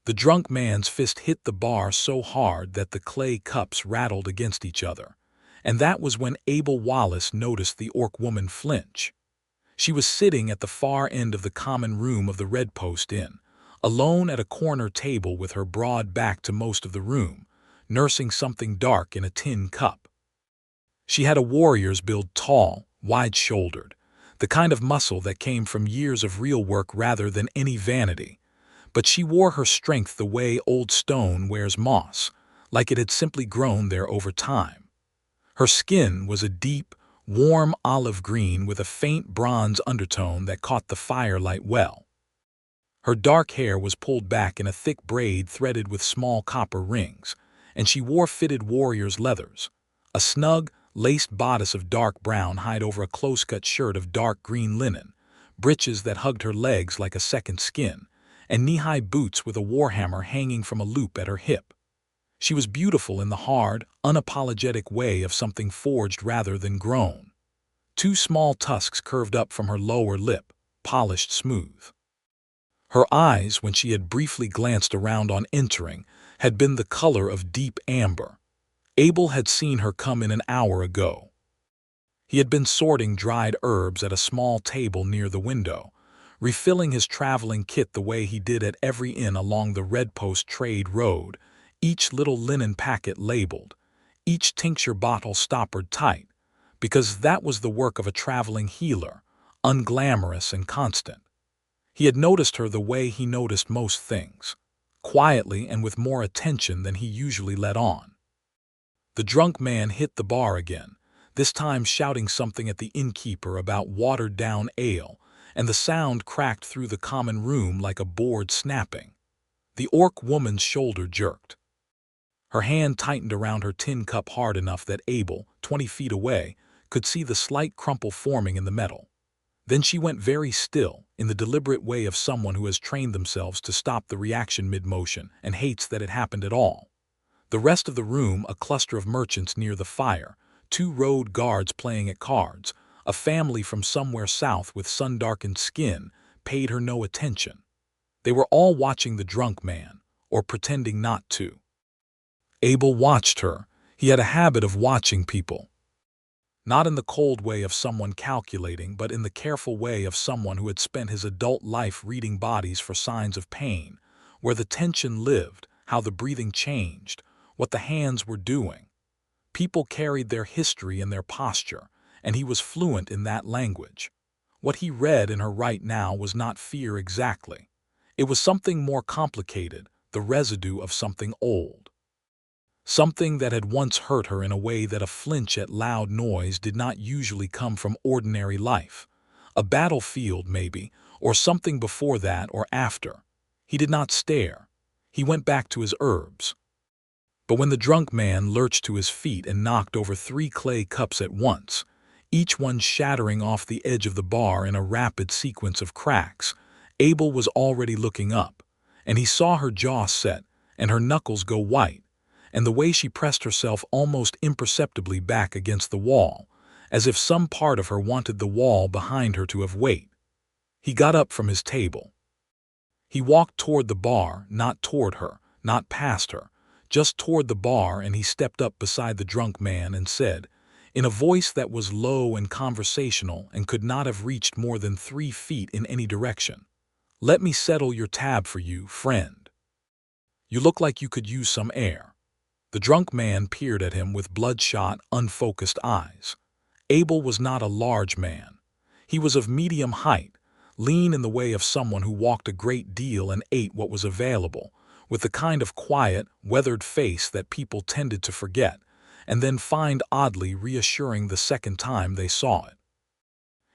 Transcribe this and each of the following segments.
The drunk man's fist hit the bar so hard that the clay cups rattled against each other, and that was when Abel Wallace noticed the orc woman flinch. She was sitting at the far end of the common room of the Red Post Inn, alone at a corner table with her broad back to most of the room, nursing something dark in a tin cup. She had a warrior's build, tall, wide-shouldered, the kind of muscle that came from years of real work rather than any vanity, but she wore her strength the way old stone wears moss, like it had simply grown there over time. Her skin was a deep, warm olive green with a faint bronze undertone that caught the firelight well. Her dark hair was pulled back in a thick braid threaded with small copper rings, and she wore fitted warrior's leathers, a snug, laced bodice of dark brown hide over a close-cut shirt of dark green linen, breeches that hugged her legs like a second skin, and knee-high boots with a warhammer hanging from a loop at her hip. She was beautiful in the hard, unapologetic way of something forged rather than grown. Two small tusks curved up from her lower lip, polished smooth. Her eyes, when she had briefly glanced around on entering, had been the color of deep amber. Abel had seen her come in an hour ago. He had been sorting dried herbs at a small table near the window, refilling his traveling kit the way he did at every inn along the Red Post Trade Road, each little linen packet labeled, each tincture bottle stoppered tight, because that was the work of a traveling healer, unglamorous and constant. He had noticed her the way he noticed most things, quietly and with more attention than he usually let on. The drunk man hit the bar again, this time shouting something at the innkeeper about watered-down ale, and the sound cracked through the common room like a board snapping. The orc woman's shoulder jerked. Her hand tightened around her tin cup hard enough that Abel, 20 feet away, could see the slight crumple forming in the metal. Then she went very still, in the deliberate way of someone who has trained themselves to stop the reaction mid-motion and hates that it happened at all. The rest of the room, a cluster of merchants near the fire, 2 road guards playing at cards, a family from somewhere south with sun-darkened skin, paid her no attention. They were all watching the drunk man, or pretending not to. Abel watched her. He had a habit of watching people. Not in the cold way of someone calculating, but in the careful way of someone who had spent his adult life reading bodies for signs of pain, where the tension lived, how the breathing changed, what the hands were doing. People carried their history in their posture, and he was fluent in that language. What he read in her right now was not fear exactly. It was something more complicated, the residue of something old. Something that had once hurt her in a way that a flinch at loud noise did not usually come from ordinary life. A battlefield, maybe, or something before that or after. He did not stare. He went back to his herbs. But when the drunk man lurched to his feet and knocked over 3 clay cups at once, each one shattering off the edge of the bar in a rapid sequence of cracks, Abel was already looking up, and he saw her jaw set and her knuckles go white, and the way she pressed herself almost imperceptibly back against the wall, as if some part of her wanted the wall behind her to have weight. He got up from his table. He walked toward the bar, not toward her, not past her, just toward the bar, and he stepped up beside the drunk man and said, in a voice that was low and conversational and could not have reached more than 3 feet in any direction, "Let me settle your tab for you, friend. You look like you could use some air." The drunk man peered at him with bloodshot, unfocused eyes. Abel was not a large man. He was of medium height, lean in the way of someone who walked a great deal and ate what was available, with the kind of quiet, weathered face that people tended to forget, and then find oddly reassuring the second time they saw it.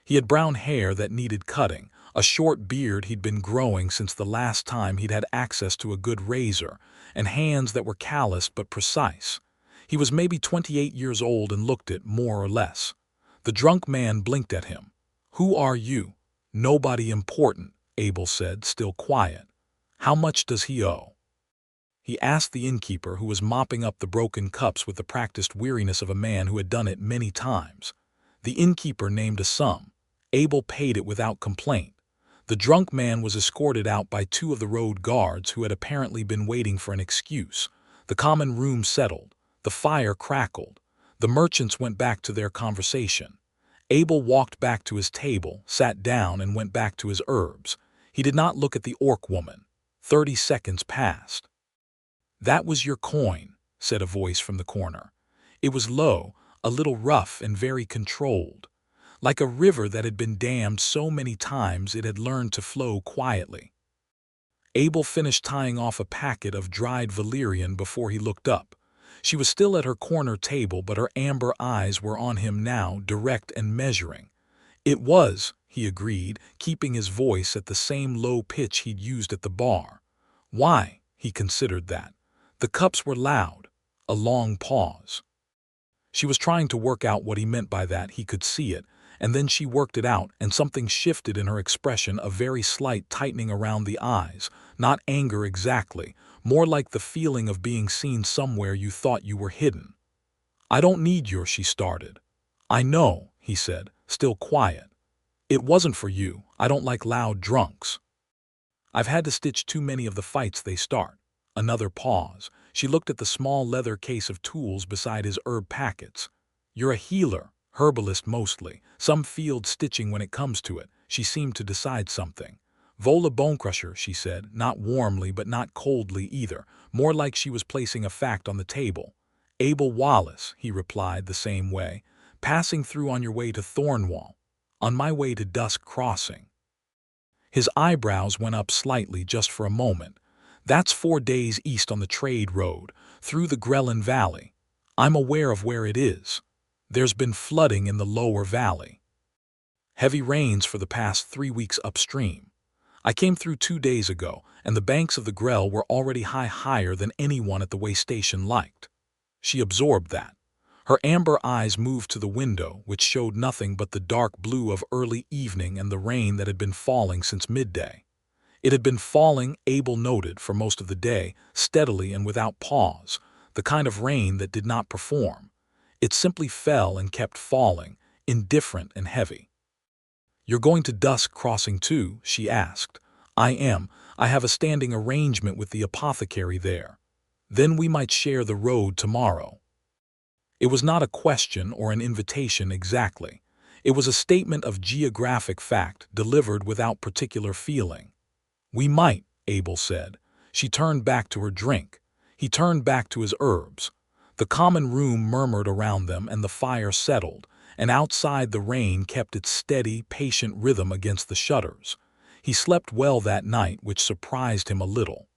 He had brown hair that needed cutting, a short beard he'd been growing since the last time he'd had access to a good razor, and hands that were calloused but precise. He was maybe 28 years old and looked it, more or less. The drunk man blinked at him. "Who are you?" "Nobody important," Abel said, still quiet. "How much does he owe?" He asked the innkeeper, who was mopping up the broken cups with the practiced weariness of a man who had done it many times. The innkeeper named a sum. Abel paid it without complaint. The drunk man was escorted out by two of the road guards who had apparently been waiting for an excuse. The common room settled. The fire crackled. The merchants went back to their conversation. Abel walked back to his table, sat down, and went back to his herbs. He did not look at the orc woman. 30 seconds passed. "That was your coin," said a voice from the corner. It was low, a little rough, and very controlled. Like a river that had been dammed so many times it had learned to flow quietly. Abel finished tying off a packet of dried valerian before he looked up. She was still at her corner table, but her amber eyes were on him now, direct and measuring. "It was," he agreed, keeping his voice at the same low pitch he'd used at the bar. "Why?" He considered that. The cups were loud. A long pause. She was trying to work out what he meant by that. He could see it. And then she worked it out, and something shifted in her expression, a very slight tightening around the eyes. Not anger exactly, more like the feeling of being seen somewhere you thought you were hidden. "I don't need your," she started. "I know," he said, still quiet. "It wasn't for you. I don't like loud drunks. I've had to stitch too many of the fights they start." Another pause. She looked at the small leather case of tools beside his herb packets. "You're a healer. Herbalist mostly, some field stitching when it comes to it." She seemed to decide something. "Vola Bonecrusher," she said, not warmly but not coldly either, more like she was placing a fact on the table. "Abel Wallace," he replied the same way. "Passing through on your way to Thornwall." "On my way to Dusk Crossing." His eyebrows went up slightly just for a moment. "That's 4 days east on the trade road, through the Grelin Valley. I'm aware of where it is. There's been flooding in the lower valley. Heavy rains for the past 3 weeks upstream. I came through 2 days ago, and the banks of the Grell were already higher than anyone at the way station liked." She absorbed that. Her amber eyes moved to the window, which showed nothing but the dark blue of early evening and the rain that had been falling since midday. It had been falling, Abel noted, for most of the day, steadily and without pause, the kind of rain that did not perform. It simply fell and kept falling, indifferent and heavy. "You're going to Dusk Crossing too?" she asked. "I am. I have a standing arrangement with the apothecary there. Then we might share the road tomorrow." It was not a question or an invitation exactly. It was a statement of geographic fact delivered without particular feeling. "We might," Abel said. She turned back to her drink. He turned back to his herbs. The common room murmured around them, and the fire settled, and outside the rain kept its steady, patient rhythm against the shutters. He slept well that night, which surprised him a little.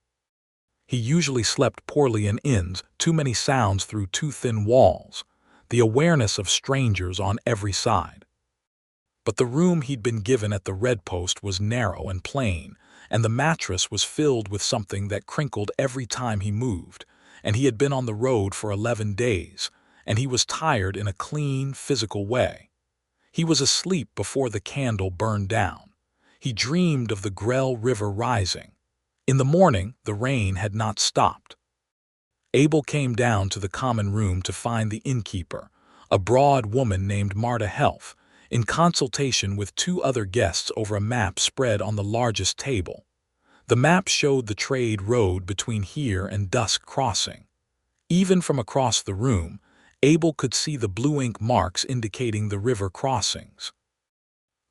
He usually slept poorly in inns, too many sounds through too thin walls, the awareness of strangers on every side. But the room he'd been given at the Red Post was narrow and plain, and the mattress was filled with something that crinkled every time he moved, and he had been on the road for 11 days, and he was tired in a clean, physical way. He was asleep before the candle burned down. He dreamed of the Grell River rising. In the morning, the rain had not stopped. Abel came down to the common room to find the innkeeper, a broad woman named Marta Helf, in consultation with 2 other guests over a map spread on the largest table. The map showed the trade road between here and Dusk Crossing. Even from across the room, Abel could see the blue ink marks indicating the river crossings.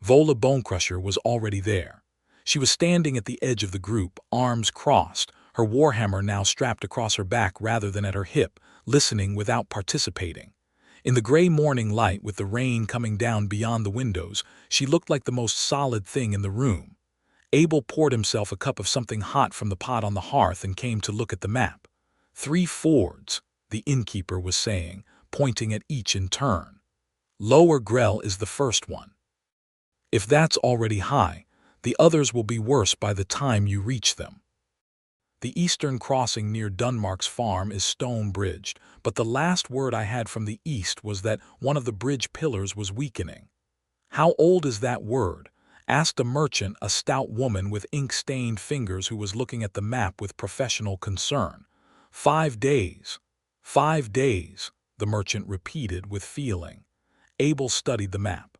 Vola Bonecrusher was already there. She was standing at the edge of the group, arms crossed, her warhammer now strapped across her back rather than at her hip, listening without participating. In the gray morning light, with the rain coming down beyond the windows, she looked like the most solid thing in the room. Abel poured himself a cup of something hot from the pot on the hearth and came to look at the map. 3 fords, the innkeeper was saying, pointing at each in turn. Lower Grell is the first one. If that's already high, the others will be worse by the time you reach them. The eastern crossing near Dunmark's farm is stone-bridged, but the last word I had from the east was that one of the bridge pillars was weakening. "How old is that word?" asked a merchant, a stout woman with ink-stained fingers who was looking at the map with professional concern. 5 days. 5 days, the merchant repeated with feeling. Abel studied the map.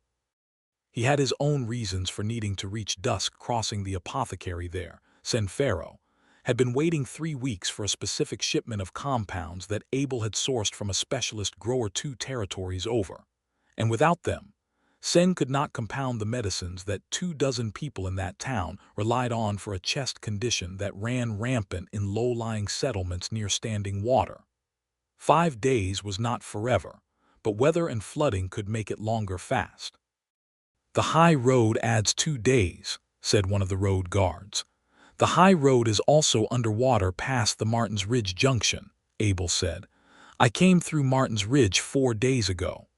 He had his own reasons for needing to reach dusk. Crossing the apothecary there, Senfero, had been waiting 3 weeks for a specific shipment of compounds that Abel had sourced from a specialist grower 2 territories over. And without them, Sen could not compound the medicines that 24 people in that town relied on for a chest condition that ran rampant in low-lying settlements near standing water. 5 days was not forever, but weather and flooding could make it longer fast. "The high road adds 2 days," said one of the road guards. "The high road is also underwater past the Martin's Ridge Junction," Abel said. "I came through Martin's Ridge 4 days ago."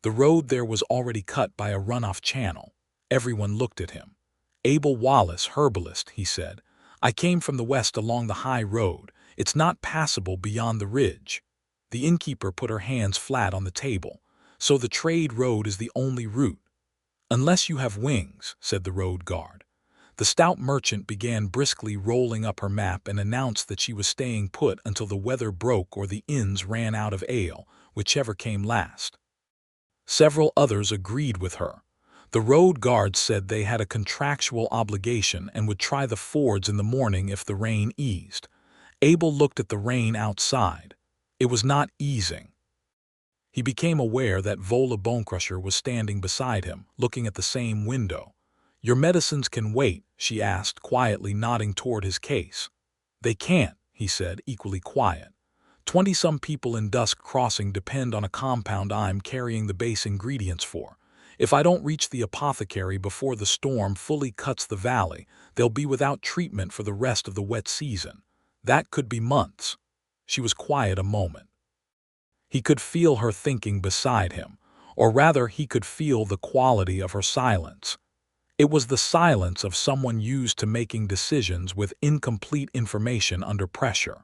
The road there was already cut by a runoff channel. Everyone looked at him. "Abel Wallace, herbalist," he said. "I came from the west along the high road. It's not passable beyond the ridge." The innkeeper put her hands flat on the table. "So the trade road is the only route." "Unless you have wings," said the road guard. The stout merchant began briskly rolling up her map and announced that she was staying put until the weather broke or the inns ran out of ale, whichever came last. Several others agreed with her. The road guards said they had a contractual obligation and would try the fords in the morning if the rain eased. Abel looked at the rain outside. It was not easing. He became aware that Vola Bonecrusher was standing beside him, looking at the same window. "Your medicines can wait," she asked, quietly nodding toward his case. "They can't," he said, equally quiet. 20-some people in Dusk Crossing depend on a compound I'm carrying the base ingredients for. If I don't reach the apothecary before the storm fully cuts the valley, they'll be without treatment for the rest of the wet season. That could be months." She was quiet a moment. He could feel her thinking beside him, or rather he could feel the quality of her silence. It was the silence of someone used to making decisions with incomplete information under pressure.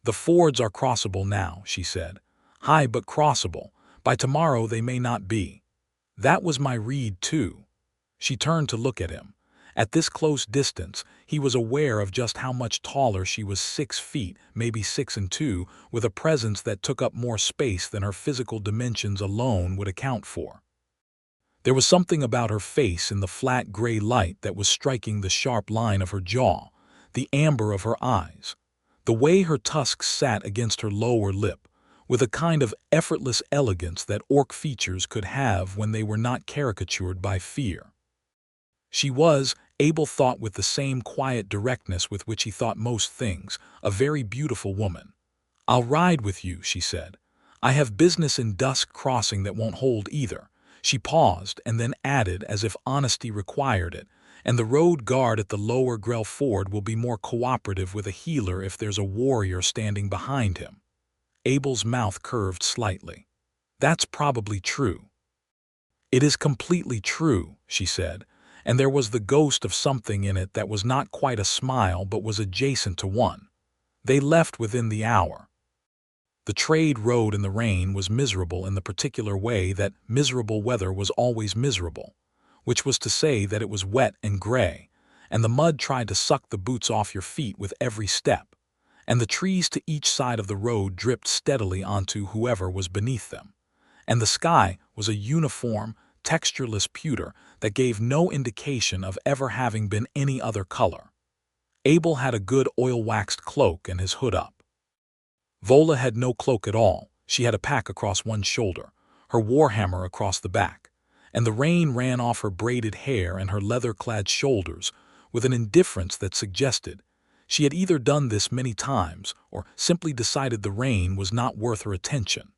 "The fords are crossable now," she said. "High but crossable. By tomorrow they may not be." "That was my read too." She turned to look at him. At this close distance, he was aware of just how much taller she was. 6 feet, maybe 6 and 2, with a presence that took up more space than her physical dimensions alone would account for. There was something about her face in the flat gray light that was striking the sharp line of her jaw, the amber of her eyes, the way her tusks sat against her lower lip, with a kind of effortless elegance that orc features could have when they were not caricatured by fear. She was, Abel thought with the same quiet directness with which he thought most things, a very beautiful woman. "I'll ride with you," she said. "I have business in Dusk Crossing that won't hold either." She paused and then added, as if honesty required it, "And the road guard at the lower Grell Ford will be more cooperative with a healer if there's a warrior standing behind him." Abel's mouth curved slightly. "That's probably true." "It is completely true," she said, and there was the ghost of something in it that was not quite a smile but was adjacent to one. They left within the hour. The trade road in the rain was miserable in the particular way that miserable weather was always miserable, which was to say that it was wet and gray, and the mud tried to suck the boots off your feet with every step, and the trees to each side of the road dripped steadily onto whoever was beneath them, and the sky was a uniform, textureless pewter that gave no indication of ever having been any other color. Abel had a good oil-waxed cloak and his hood up. Vola had no cloak at all. She had a pack across one shoulder, her warhammer across the back, and the rain ran off her braided hair and her leather-clad shoulders with an indifference that suggested she had either done this many times or simply decided the rain was not worth her attention.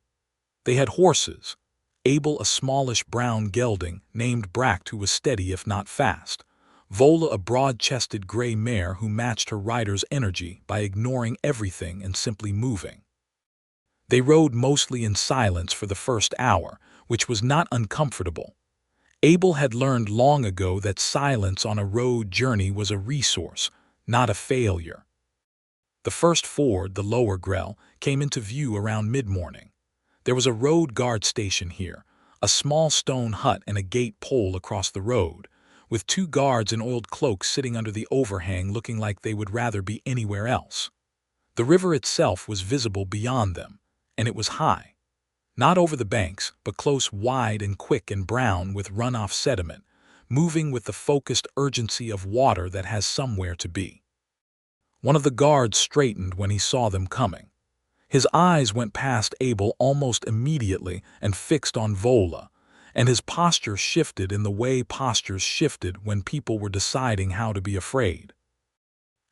They had horses. Abel a smallish brown gelding named Bract who was steady if not fast. Vola a broad-chested gray mare who matched her rider's energy by ignoring everything and simply moving. They rode mostly in silence for the first hour, which was not uncomfortable. Abel had learned long ago that silence on a road journey was a resource, not a failure. The first ford, the lower Grell, came into view around mid-morning. There was a road guard station here, a small stone hut and a gate pole across the road, with 2 guards in oiled cloaks sitting under the overhang looking like they would rather be anywhere else. The river itself was visible beyond them, and it was high. Not over the banks, but close, wide and quick and brown with runoff sediment, moving with the focused urgency of water that has somewhere to be. One of the guards straightened when he saw them coming. His eyes went past Abel almost immediately and fixed on Vola, and his posture shifted in the way postures shifted when people were deciding how to be afraid.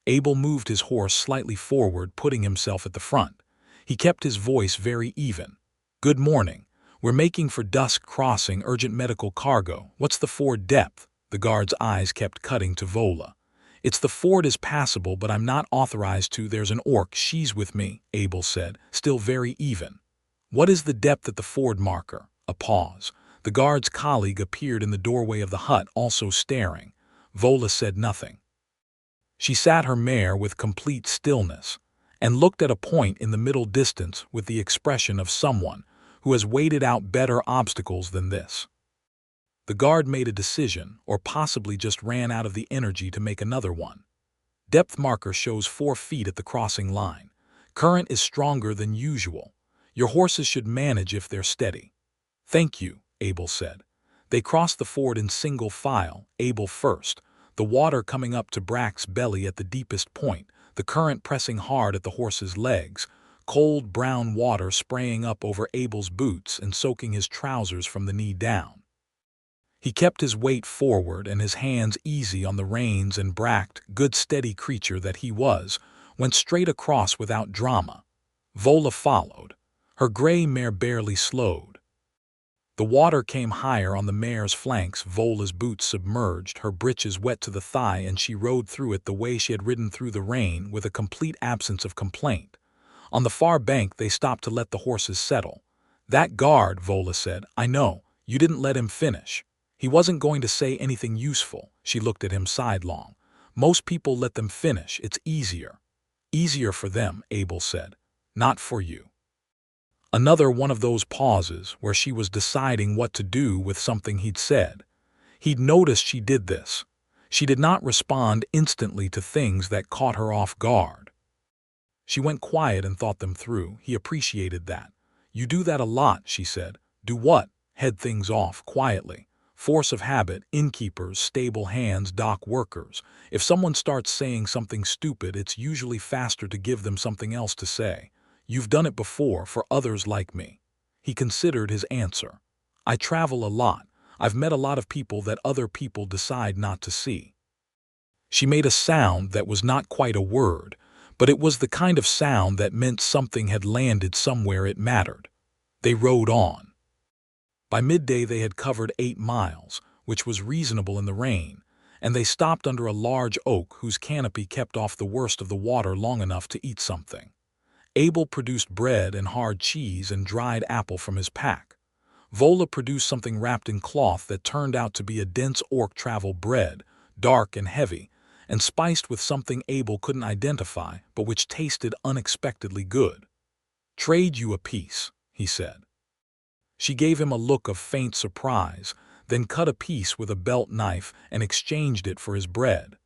Abel moved his horse slightly forward, putting himself at the front. He kept his voice very even. "Good morning. We're making for Dusk Crossing, urgent medical cargo. What's the ford depth?" The guard's eyes kept cutting to Vola. "It's the ford is passable, but I'm not authorized to. There's an orc. She's with me," Abel said, still very even. "What is the depth at the ford marker?" A pause. The guard's colleague appeared in the doorway of the hut, also staring. Vola said nothing. She sat her mare with complete stillness and looked at a point in the middle distance with the expression of someone who has waited out better obstacles than this. The guard made a decision, or possibly just ran out of the energy to make another one. Depth marker shows 4 feet at the crossing line. Current is stronger than usual. Your horses should manage if they're steady. "Thank you," Abel said. They crossed the ford in single file, Abel first, the water coming up to Brack's belly at the deepest point, the current pressing hard at the horse's legs, cold brown water spraying up over Abel's boots and soaking his trousers from the knee down. He kept his weight forward and his hands easy on the reins, and Brack, good steady creature that he was, went straight across without drama. Vola followed. Her gray mare barely slowed. The water came higher on the mare's flanks. Vola's boots submerged, her breeches wet to the thigh, and she rode through it the way she had ridden through the rain, with a complete absence of complaint. On the far bank they stopped to let the horses settle. "That guard," Vola said, "I know. You didn't let him finish. He wasn't going to say anything useful." She looked at him sidelong. "Most people let them finish. It's easier." "Easier for them," Abel said. "Not for you." Another one of those pauses where she was deciding what to do with something he'd said. He'd noticed she did this. She did not respond instantly to things that caught her off guard. She went quiet and thought them through. He appreciated that. "You do that a lot," she said. "Do what?" "Head things off, quietly. Force of habit, innkeepers, stable hands, dock workers. If someone starts saying something stupid, it's usually faster to give them something else to say. You've done it before for others like me." He considered his answer. "I travel a lot. I've met a lot of people that other people decide not to see." She made a sound that was not quite a word, but it was the kind of sound that meant something had landed somewhere it mattered. They rode on. By midday they had covered 8 miles, which was reasonable in the rain, and they stopped under a large oak whose canopy kept off the worst of the water long enough to eat something. Abel produced bread and hard cheese and dried apple from his pack. Vola produced something wrapped in cloth that turned out to be a dense orc travel bread, dark and heavy, and spiced with something Abel couldn't identify, but which tasted unexpectedly good. "Trade you a piece," he said. She gave him a look of faint surprise, then cut a piece with a belt knife and exchanged it for his bread.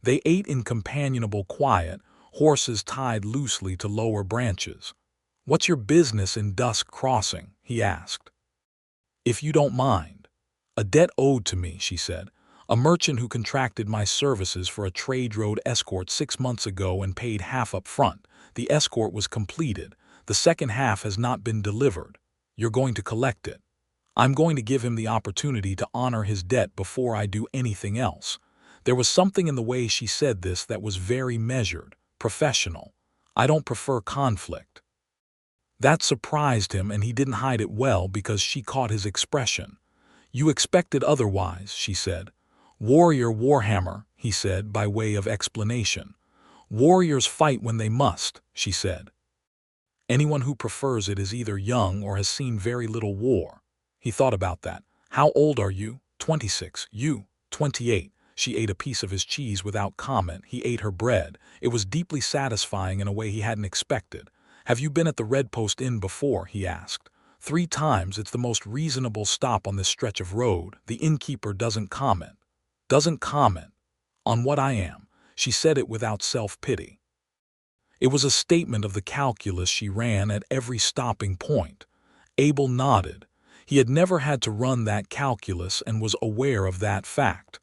They ate in companionable quiet, horses tied loosely to lower branches. "What's your business in Dusk Crossing?" he asked. "If you don't mind." "A debt owed to me," she said. "A merchant who contracted my services for a trade road escort 6 months ago and paid half up front. The escort was completed. The second half has not been delivered. You're going to collect it. I'm going to give him the opportunity to honor his debt before I do anything else." There was something in the way she said this that was very measured, professional. "I don't prefer conflict." That surprised him, and he didn't hide it well because she caught his expression. "You expected otherwise," she said. "Warrior Warhammer," he said by way of explanation. "Warriors fight when they must," she said. "Anyone who prefers it is either young or has seen very little war." He thought about that. "How old are you?" 26. "You?" 28. She ate a piece of his cheese without comment. He ate her bread. It was deeply satisfying in a way he hadn't expected. "Have you been at the Red Post Inn before?" he asked. 3 times. It's the most reasonable stop on this stretch of road." The innkeeper doesn't comment. "Doesn't comment on what I am." She said it without self-pity. It was a statement of the calculus she ran at every stopping point. Abel nodded. He had never had to run that calculus and was aware of that fact.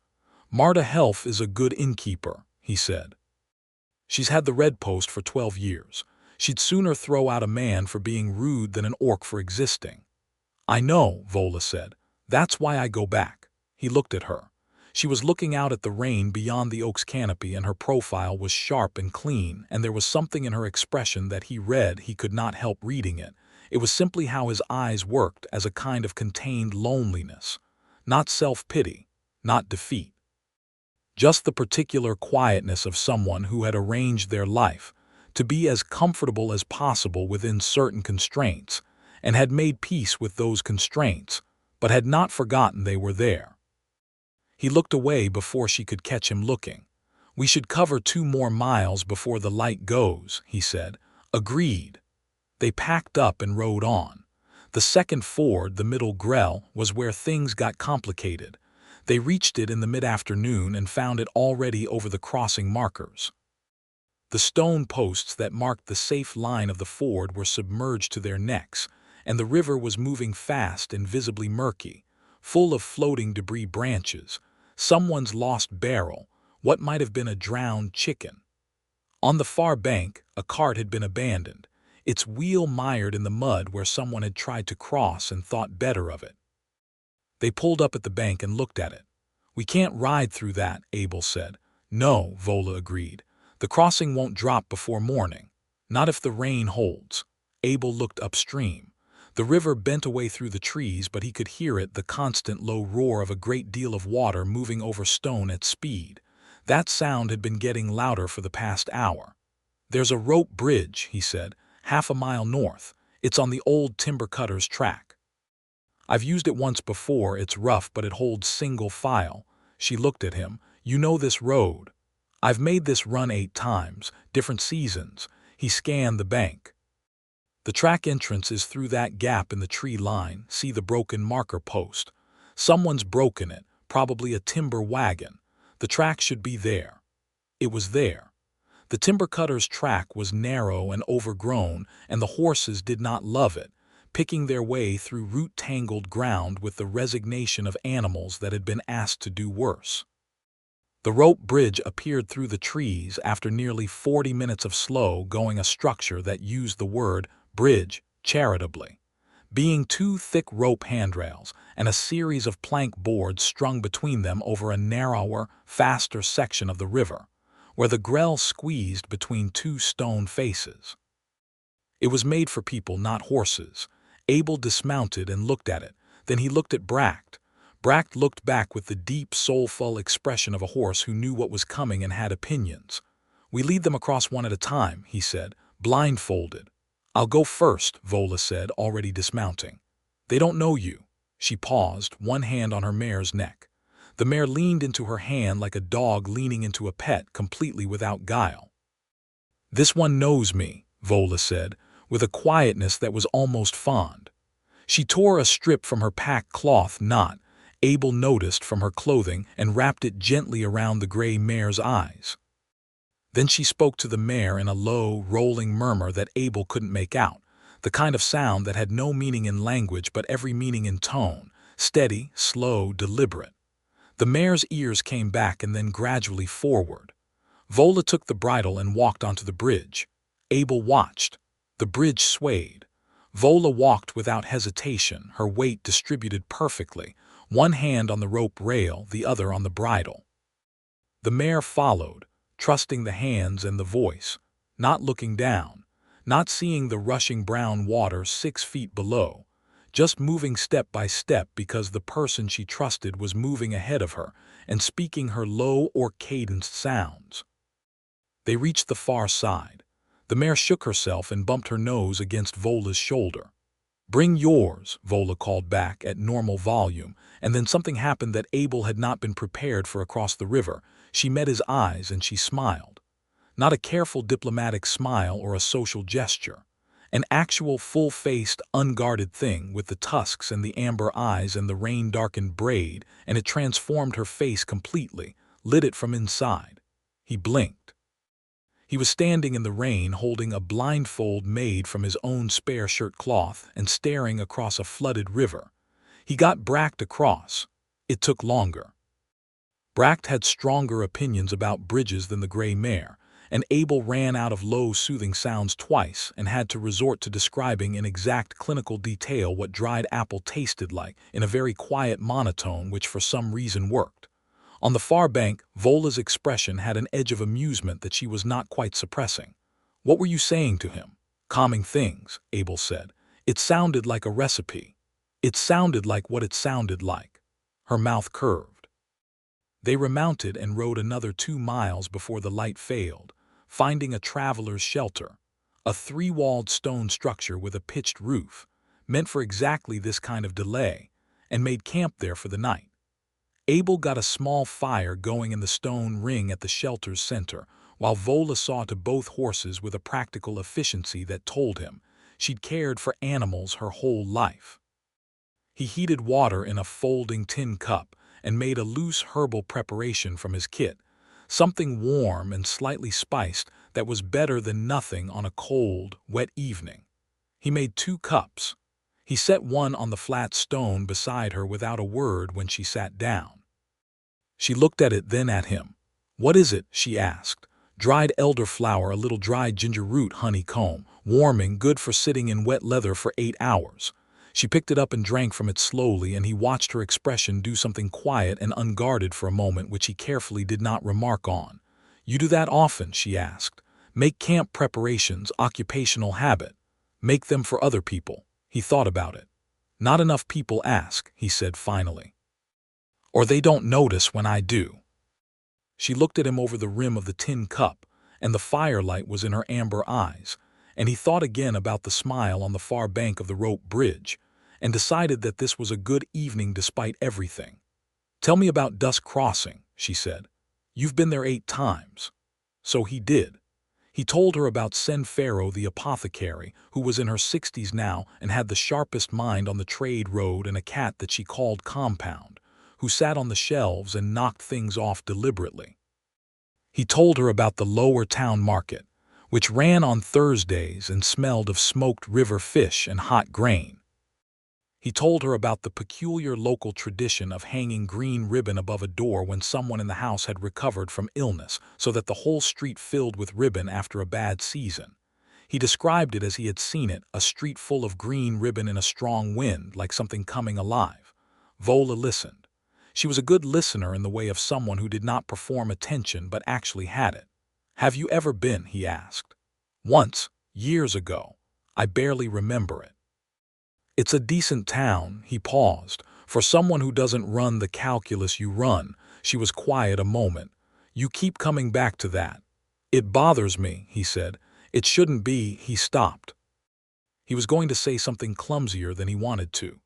Marta Helf is a good innkeeper, he said. She's had the red post for 12 years. She'd sooner throw out a man for being rude than an orc for existing. I know, Vola said. That's why I go back. He looked at her. She was looking out at the rain beyond the oak's canopy, and her profile was sharp and clean, and there was something in her expression that he could not help reading it. It was simply how his eyes worked, as a kind of contained loneliness. Not self-pity, not defeat. Just the particular quietness of someone who had arranged their life to be as comfortable as possible within certain constraints, and had made peace with those constraints, but had not forgotten they were there. He looked away before she could catch him looking. We should cover 2 more miles before the light goes, he said. Agreed. They packed up and rode on. The second ford, the Middle Grell, was where things got complicated. They reached it in the mid-afternoon and found it already over the crossing markers. The stone posts that marked the safe line of the ford were submerged to their necks, and the river was moving fast and visibly murky, full of floating debris branches, someone's lost barrel, what might have been a drowned chicken. On the far bank, a cart had been abandoned, its wheel mired in the mud where someone had tried to cross and thought better of it. They pulled up at the bank and looked at it. We can't ride through that, Abel said. No, Vola agreed. The crossing won't drop before morning. Not if the rain holds. Abel looked upstream. The river bent away through the trees, but he could hear it, the constant low roar of a great deal of water moving over stone at speed. That sound had been getting louder for the past hour. There's a rope bridge, he said, 1/2 a mile north. It's on the old timber cutter's track. I've used it once before. It's rough, but it holds single file. She looked at him. You know this road? I've made this run 8 times, different seasons. He scanned the bank. The track entrance is through that gap in the tree line. See the broken marker post. Someone's broken it, probably a timber wagon. The track should be there. It was there. The timber cutter's track was narrow and overgrown, and the horses did not love it, picking their way through root-tangled ground with the resignation of animals that had been asked to do worse. The rope bridge appeared through the trees after nearly 40 minutes of slow-going, a structure that used the word bridge charitably, being 2 thick rope handrails and a series of plank boards strung between them over a narrower, faster section of the river, where the Grell squeezed between 2 stone faces. It was made for people, not horses. Abel dismounted and looked at it. Then he looked at Bracht. Bracht looked back with the deep, soulful expression of a horse who knew what was coming and had opinions. We lead them across one at a time, he said, blindfolded. I'll go first, Vola said, already dismounting. They don't know you. She paused, one hand on her mare's neck. The mare leaned into her hand like a dog leaning into a pet, completely without guile. This one knows me, Vola said, with a quietness that was almost fond. She tore a strip from her pack cloth knot, Abel noticed, from her clothing, and wrapped it gently around the gray mare's eyes. Then she spoke to the mare in a low, rolling murmur that Abel couldn't make out, the kind of sound that had no meaning in language but every meaning in tone, steady, slow, deliberate. The mare's ears came back and then gradually forward. Vola took the bridle and walked onto the bridge. Abel watched. The bridge swayed. Vola walked without hesitation, her weight distributed perfectly, one hand on the rope rail, the other on the bridle. The mare followed, trusting the hands and the voice, not looking down, not seeing the rushing brown water 6 feet below, just moving step by step because the person she trusted was moving ahead of her and speaking her low or cadenced sounds. They reached the far side. The mare shook herself and bumped her nose against Vola's shoulder. Bring yours, Vola called back at normal volume, and then something happened that Abel had not been prepared for across the river. She met his eyes and she smiled. Not a careful diplomatic smile or a social gesture. An actual full-faced, unguarded thing with the tusks and the amber eyes and the rain-darkened braid, and it transformed her face completely, lit it from inside. He blinked. He was standing in the rain holding a blindfold made from his own spare shirt cloth and staring across a flooded river. He got Bracht across. It took longer. Bracht had stronger opinions about bridges than the gray mare, and Abel ran out of low, soothing sounds twice and had to resort to describing in exact clinical detail what dried apple tasted like in a very quiet monotone which for some reason worked. On the far bank, Vola's expression had an edge of amusement that she was not quite suppressing. "What were you saying to him?" "Calming things," Abel said. "It sounded like a recipe. It sounded like what it sounded like." Her mouth curved. They remounted and rode another 2 miles before the light failed, finding a traveler's shelter, a 3-walled stone structure with a pitched roof, meant for exactly this kind of delay, and made camp there for the night. Abel got a small fire going in the stone ring at the shelter's center, while Vola saw to both horses with a practical efficiency that told him she'd cared for animals her whole life. He heated water in a folding tin cup and made a loose herbal preparation from his kit, something warm and slightly spiced that was better than nothing on a cold, wet evening. He made 2 cups. He set one on the flat stone beside her without a word when she sat down. She looked at it, then at him. "What is it?" she asked. "Dried elderflower, a little dried ginger root, honeycomb, warming, good for sitting in wet leather for 8 hours. She picked it up and drank from it slowly, and he watched her expression do something quiet and unguarded for a moment which he carefully did not remark on. "You do that often?" she asked. "Make camp preparations, occupational habit. Make them for other people." He thought about it. "Not enough people ask," he said finally. "Or they don't notice when I do." She looked at him over the rim of the tin cup, and the firelight was in her amber eyes, and he thought again about the smile on the far bank of the rope bridge, and decided that this was a good evening despite everything. "Tell me about Dusk Crossing," she said. "You've been there 8 times." So he did. He told her about Sen Pharaoh the apothecary, who was in her 60s now and had the sharpest mind on the trade road, and a cat that she called Compound, who sat on the shelves and knocked things off deliberately. He told her about the lower town market, which ran on Thursdays and smelled of smoked river fish and hot grain. He told her about the peculiar local tradition of hanging green ribbon above a door when someone in the house had recovered from illness, so that the whole street filled with ribbon after a bad season. He described it as he had seen it, a street full of green ribbon in a strong wind, like something coming alive. Vola listened. She was a good listener in the way of someone who did not perform attention but actually had it. "Have you ever been?" he asked. "Once, years ago. I barely remember it." "It's a decent town." He paused. "For someone who doesn't run the calculus you run." She was quiet a moment. "You keep coming back to that." "It bothers me," he said. "It shouldn't be." He stopped. He was going to say something clumsier than he wanted to.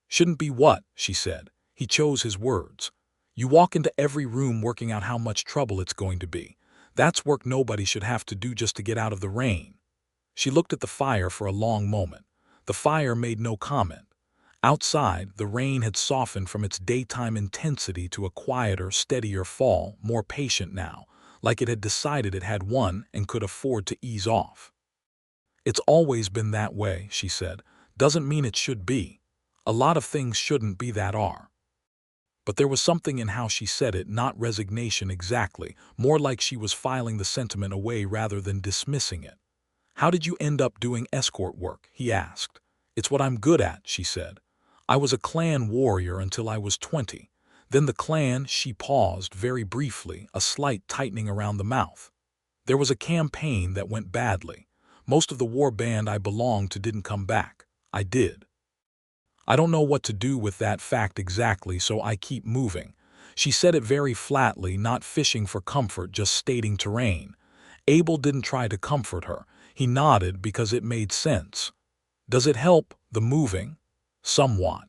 "Shouldn't be what?" she said. He chose his words. "You walk into every room working out how much trouble it's going to be. That's work nobody should have to do just to get out of the rain." She looked at the fire for a long moment. The fire made no comment. Outside, the rain had softened from its daytime intensity to a quieter, steadier fall, more patient now, like it had decided it had won and could afford to ease off. "It's always been that way," she said. "Doesn't mean it should be. A lot of things shouldn't be that are." But there was something in how she said it, not resignation exactly, more like she was filing the sentiment away rather than dismissing it. "How did you end up doing escort work?" he asked. "It's what I'm good at," she said. "I was a clan warrior until I was 20. Then the clan." She paused very briefly, a slight tightening around the mouth. "There was a campaign that went badly. Most of the war band I belonged to didn't come back. I did. I don't know what to do with that fact exactly, so I keep moving." She said it very flatly, not fishing for comfort, just stating terrain. Abel didn't try to comfort her. He nodded because it made sense. "Does it help, the moving?" "Somewhat."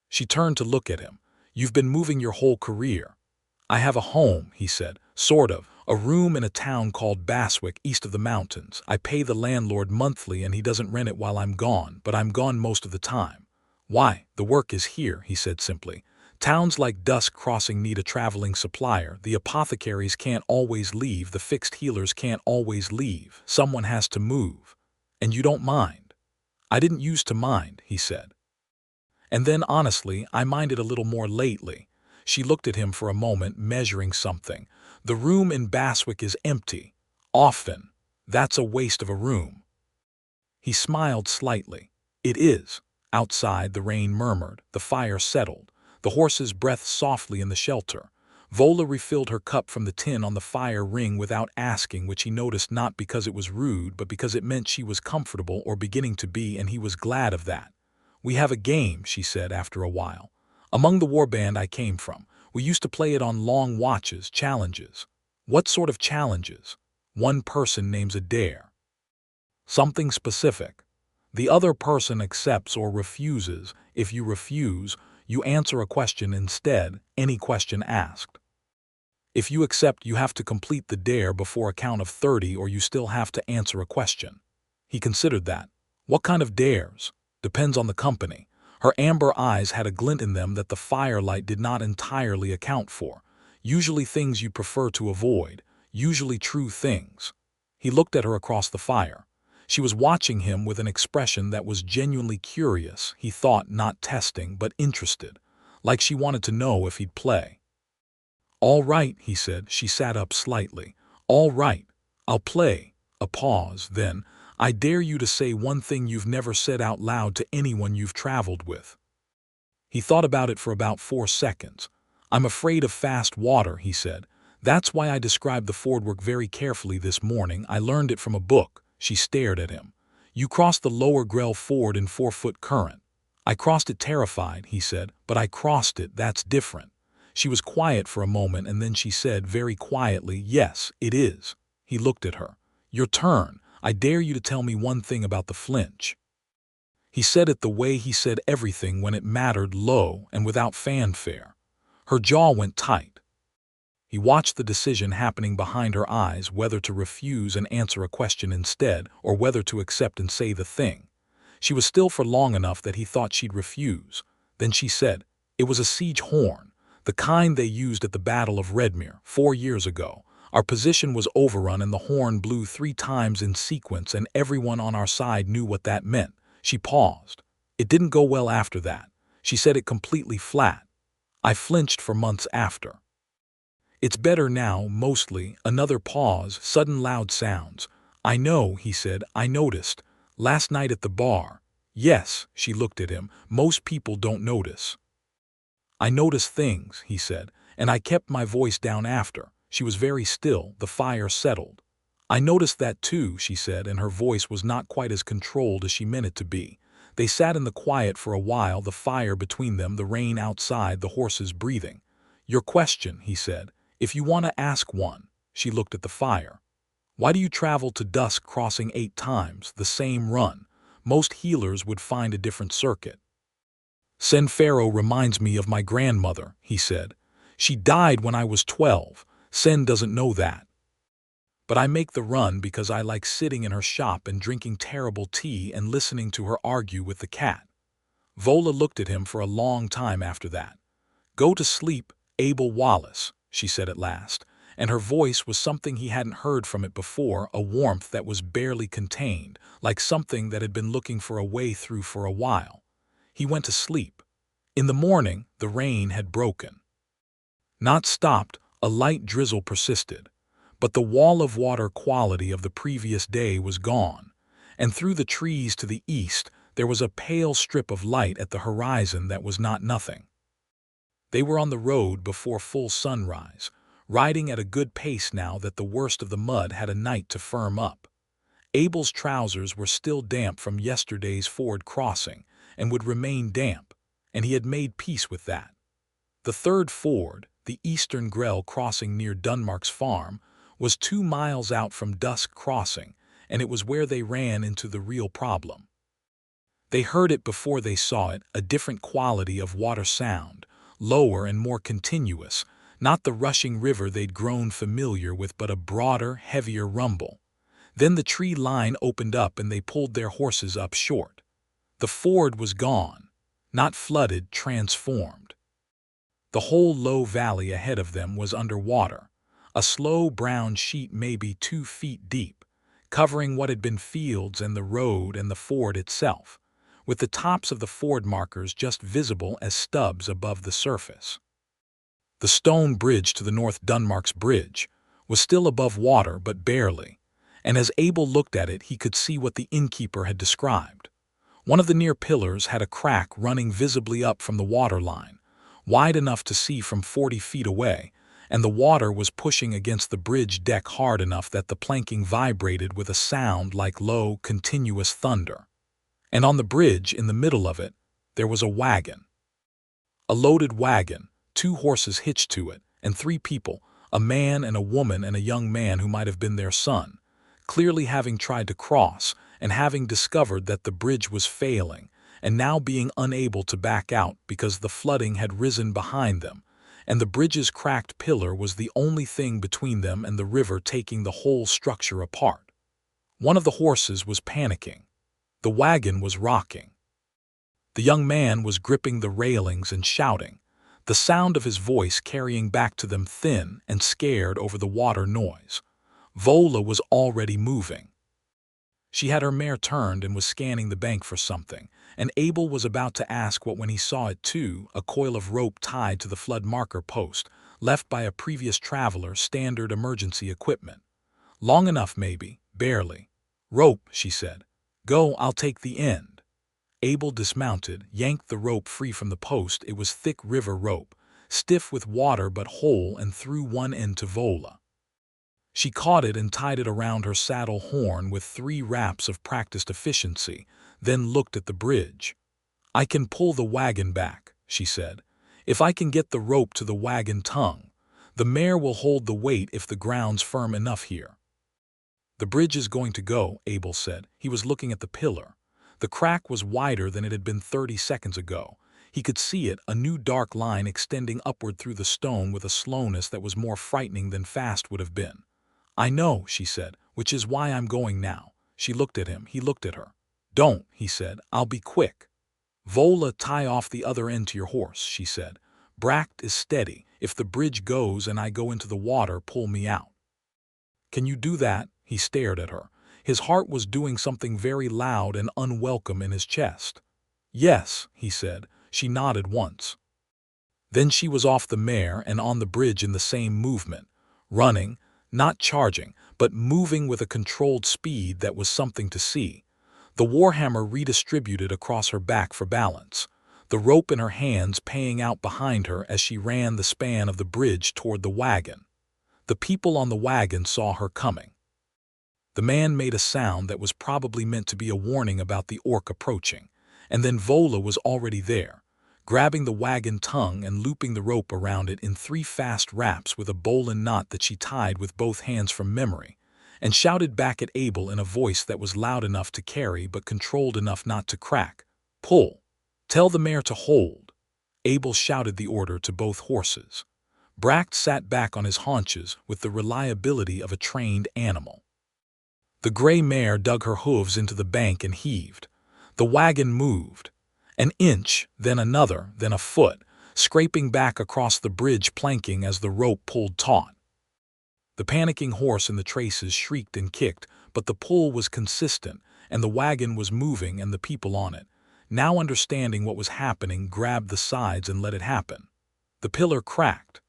She turned to look at him. "You've been moving your whole career." "I have a home," he said. "Sort of. A room in a town called Baswick, east of the mountains. I pay the landlord monthly and he doesn't rent it while I'm gone, but I'm gone most of the time." "Why, the work is here," he said simply. Towns like Dusk Crossing need a traveling supplier. The apothecaries can't always leave. The fixed healers can't always leave. Someone has to move. And you don't mind. I didn't used to mind, he said. And then, honestly, I minded a little more lately. She looked at him for a moment, measuring something. The room in Baswick is empty. Often. That's a waste of a room. He smiled slightly. It is. Outside, the rain murmured. The fire settled. The horses breathed softly in the shelter. Vola refilled her cup from the tin on the fire ring without asking, which he noticed not because it was rude, but because it meant she was comfortable or beginning to be, and he was glad of that. We have a game, she said after a while. Among the warband I came from, we used to play it on long watches, challenges. What sort of challenges? One person names a dare. Something specific. The other person accepts or refuses. If you refuse, you answer a question instead, any question asked. If you accept, you have to complete the dare before a count of 30, or you still have to answer a question. He considered that. What kind of dares? Depends on the company. Her amber eyes had a glint in them that the firelight did not entirely account for. Usually things you prefer to avoid, usually true things. He looked at her across the fire. She was watching him with an expression that was genuinely curious, he thought, not testing, but interested, like she wanted to know if he'd play. All right, he said. She sat up slightly. All right, I'll play. A pause, then, I dare you to say one thing you've never said out loud to anyone you've traveled with. He thought about it for about 4 seconds. I'm afraid of fast water, he said. That's why I described the fordwork very carefully this morning. I learned it from a book. She stared at him. You crossed the lower Grell Ford in 4-foot current. I crossed it terrified, he said, but I crossed it, that's different. She was quiet for a moment, and then she said very quietly, yes, it is. He looked at her. Your turn. I dare you to tell me one thing about the Flinch. He said it the way he said everything when it mattered, low and without fanfare. Her jaw went tight. He watched the decision happening behind her eyes, whether to refuse and answer a question instead, or whether to accept and say the thing. She was still for long enough that he thought she'd refuse. Then she said, it was a siege horn, the kind they used at the Battle of Redmere 4 years ago. Our position was overrun and the horn blew 3 times in sequence, and everyone on our side knew what that meant. She paused. It didn't go well after that. She said it completely flat. I flinched for months after. It's better now, mostly. Another pause, sudden loud sounds. I know, he said, I noticed. Last night at the bar. Yes, she looked at him. Most people don't notice. I notice things, he said, and I kept my voice down after. She was very still. The fire settled. I noticed that too, she said, and her voice was not quite as controlled as she meant it to be. They sat in the quiet for a while, the fire between them, the rain outside, the horses breathing. Your question, he said. If you want to ask one. She looked at the fire. Why do you travel to Dusk Crossing 8 times, the same run? Most healers would find a different circuit. Sen reminds me of my grandmother, he said. She died when I was 12. Sen doesn't know that. But I make the run because I like sitting in her shop and drinking terrible tea and listening to her argue with the cat. Vola looked at him for a long time after that. Go to sleep, Abel Wallace, she said at last, and her voice was something he hadn't heard from it before, a warmth that was barely contained, like something that had been looking for a way through for a while. He went to sleep. In the morning, the rain had broken. Not stopped, a light drizzle persisted. But the wall of water quality of the previous day was gone, and through the trees to the east there was a pale strip of light at the horizon that was not nothing. They were on the road before full sunrise, riding at a good pace now that the worst of the mud had a night to firm up. Abel's trousers were still damp from yesterday's ford crossing and would remain damp, and he had made peace with that. The third ford, the eastern Grell crossing near Dunmark's farm, was 2 miles out from Dusk Crossing, and it was where they ran into the real problem. They heard it before they saw it, a different quality of water sound, lower and more continuous, not the rushing river they'd grown familiar with, but a broader, heavier rumble. Then the tree line opened up and they pulled their horses up short. The ford was gone, not flooded, transformed. The whole low valley ahead of them was under water, a slow brown sheet maybe 2 feet deep, covering what had been fields and the road and the ford itself, with the tops of the ford markers just visible as stubs above the surface. The stone bridge to the North Dunmark's bridge was still above water, but barely, and as Abel looked at it he could see what the innkeeper had described. One of the near pillars had a crack running visibly up from the water line, wide enough to see from 40 feet away, and the water was pushing against the bridge deck hard enough that the planking vibrated with a sound like low, continuous thunder. And on the bridge, in the middle of it, there was a wagon. A loaded wagon, 2 horses hitched to it, and 3 people, a man and a woman and a young man who might have been their son, clearly having tried to cross and having discovered that the bridge was failing and now being unable to back out because the flooding had risen behind them, and the bridge's cracked pillar was the only thing between them and the river, taking the whole structure apart. One of the horses was panicking. The wagon was rocking. The young man was gripping the railings and shouting, the sound of his voice carrying back to them thin and scared over the water noise. Vola was already moving. She had her mare turned and was scanning the bank for something, and Abel was about to ask what when he saw it too, a coil of rope tied to the flood marker post, left by a previous traveler, standard emergency equipment. Long enough maybe, barely. "Rope," she said. "Go, I'll take the end." Abel dismounted, yanked the rope free from the post. It was thick river rope, stiff with water but whole, and threw one end to Vola. She caught it and tied it around her saddle horn with 3 wraps of practiced efficiency, then looked at the bridge. "I can pull the wagon back," she said. "If I can get the rope to the wagon tongue. The mare will hold the weight if the ground's firm enough here." "The bridge is going to go," Abel said. He was looking at the pillar. The crack was wider than it had been 30 seconds ago. He could see it, a new dark line extending upward through the stone with a slowness that was more frightening than fast would have been. "I know," she said, "which is why I'm going now." She looked at him, he looked at her. "Don't," he said, "I'll be quick." "Vola, tie off the other end to your horse," she said. "Bract is steady. If the bridge goes and I go into the water, pull me out." "Can you do that?" He stared at her. His heart was doing something very loud and unwelcome in his chest. "Yes," he said. She nodded once. Then she was off the mare and on the bridge in the same movement, running, not charging, but moving with a controlled speed that was something to see. The warhammer redistributed across her back for balance, the rope in her hands paying out behind her as she ran the span of the bridge toward the wagon. The people on the wagon saw her coming. The man made a sound that was probably meant to be a warning about the orc approaching, and then Vola was already there, grabbing the wagon tongue and looping the rope around it in 3 fast wraps with a bowline knot that she tied with both hands from memory, and shouted back at Abel in a voice that was loud enough to carry but controlled enough not to crack. "Pull. Tell the mare to hold." Abel shouted the order to both horses. Bract sat back on his haunches with the reliability of a trained animal. The gray mare dug her hooves into the bank and heaved. The wagon moved. An inch, then another, then a foot, scraping back across the bridge planking as the rope pulled taut. The panicking horse in the traces shrieked and kicked, but the pull was consistent, and the wagon was moving and the people on it, now understanding what was happening, grabbed the sides and let it happen. The pillar cracked.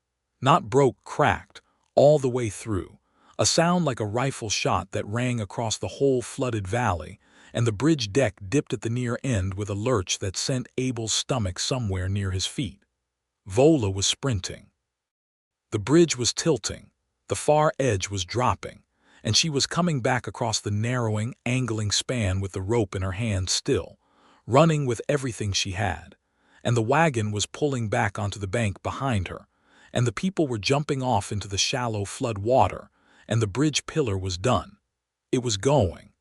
Not broke, cracked, all the way through, a sound like a rifle shot that rang across the whole flooded valley, and the bridge deck dipped at the near end with a lurch that sent Abel's stomach somewhere near his feet. Vola was sprinting. The bridge was tilting, the far edge was dropping, and she was coming back across the narrowing, angling span with the rope in her hand still, running with everything she had, and the wagon was pulling back onto the bank behind her, and the people were jumping off into the shallow flood water, and the bridge pillar was done. It was going.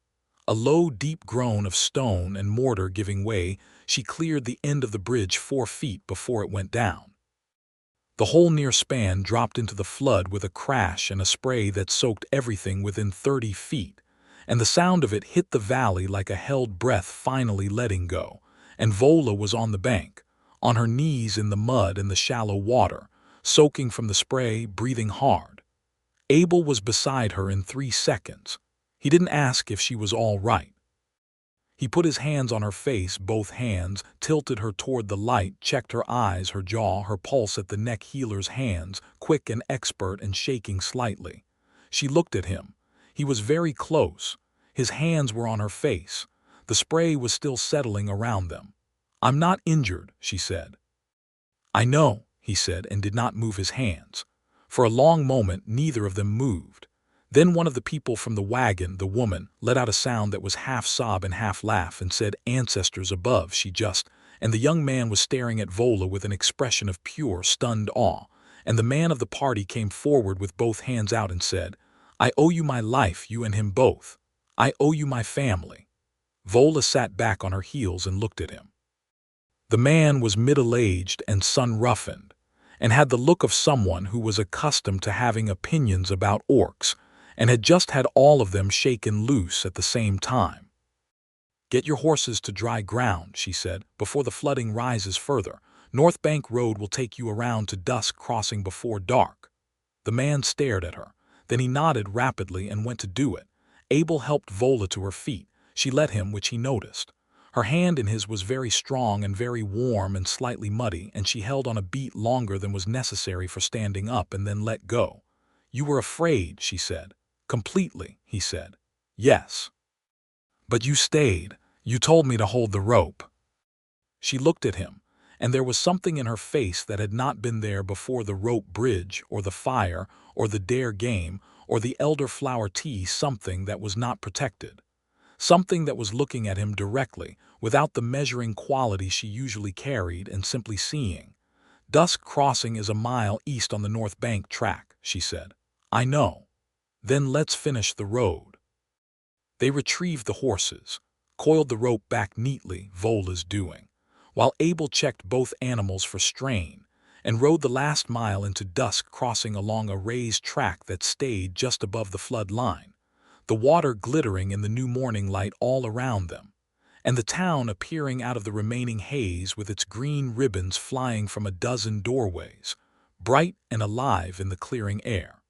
A low, deep groan of stone and mortar giving way, she cleared the end of the bridge 4 feet before it went down. The whole near span dropped into the flood with a crash and a spray that soaked everything within 30 feet, and the sound of it hit the valley like a held breath finally letting go, and Vola was on the bank, on her knees in the mud and the shallow water, soaking from the spray, breathing hard. Abel was beside her in 3 seconds. He didn't ask if she was all right. He put his hands on her face, both hands, tilted her toward the light, checked her eyes, her jaw, her pulse at the neck healer's hands, quick and expert and shaking slightly. She looked at him. He was very close. His hands were on her face. The spray was still settling around them. "I'm not injured," she said. "I know," he said, and did not move his hands. For a long moment, neither of them moved. Then one of the people from the wagon, the woman, let out a sound that was half sob and half laugh and said, "Ancestors above," and the young man was staring at Vola with an expression of pure, stunned awe, and the man of the party came forward with both hands out and said, "I owe you my life, you and him both. I owe you my family." Vola sat back on her heels and looked at him. The man was middle-aged and sun-roughened, and had the look of someone who was accustomed to having opinions about orcs, and had just had all of them shaken loose at the same time. "Get your horses to dry ground," she said, "before the flooding rises further. North Bank Road will take you around to Dusk Crossing before dark." The man stared at her. Then he nodded rapidly and went to do it. Abel helped Vola to her feet. She let him, which he noticed. Her hand in his was very strong and very warm and slightly muddy, and she held on a beat longer than was necessary for standing up and then let go. "You were afraid," she said. "Completely," he said. "Yes. But you stayed. You told me to hold the rope." She looked at him, and there was something in her face that had not been there before the rope bridge, or the fire, or the dare game, or the elderflower tea, something that was not protected. Something that was looking at him directly, without the measuring quality she usually carried, and simply seeing. "Dusk Crossing is a mile east on the North Bank track," she said. "I know. Then let's finish the road." They retrieved the horses, coiled the rope back neatly, Vola's doing, while Abel checked both animals for strain, and rode the last mile into Dusk Crossing along a raised track that stayed just above the flood line, the water glittering in the new morning light all around them, and the town appearing out of the remaining haze with its green ribbons flying from a dozen doorways, bright and alive in the clearing air.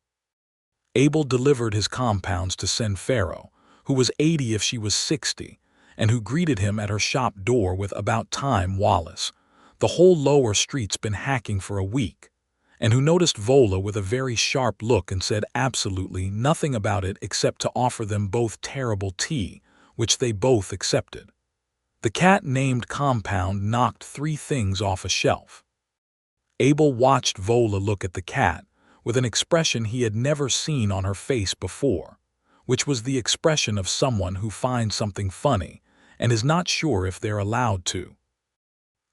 Abel delivered his compounds to Sen Pharaoh, who was 80 if she was 60, and who greeted him at her shop door with "About time, Wallace. The whole lower street's been hacking for a week," and who noticed Vola with a very sharp look and said absolutely nothing about it except to offer them both terrible tea, which they both accepted. The cat-named compound knocked 3 things off a shelf. Abel watched Vola look at the cat, with an expression he had never seen on her face before, which was the expression of someone who finds something funny and is not sure if they're allowed to.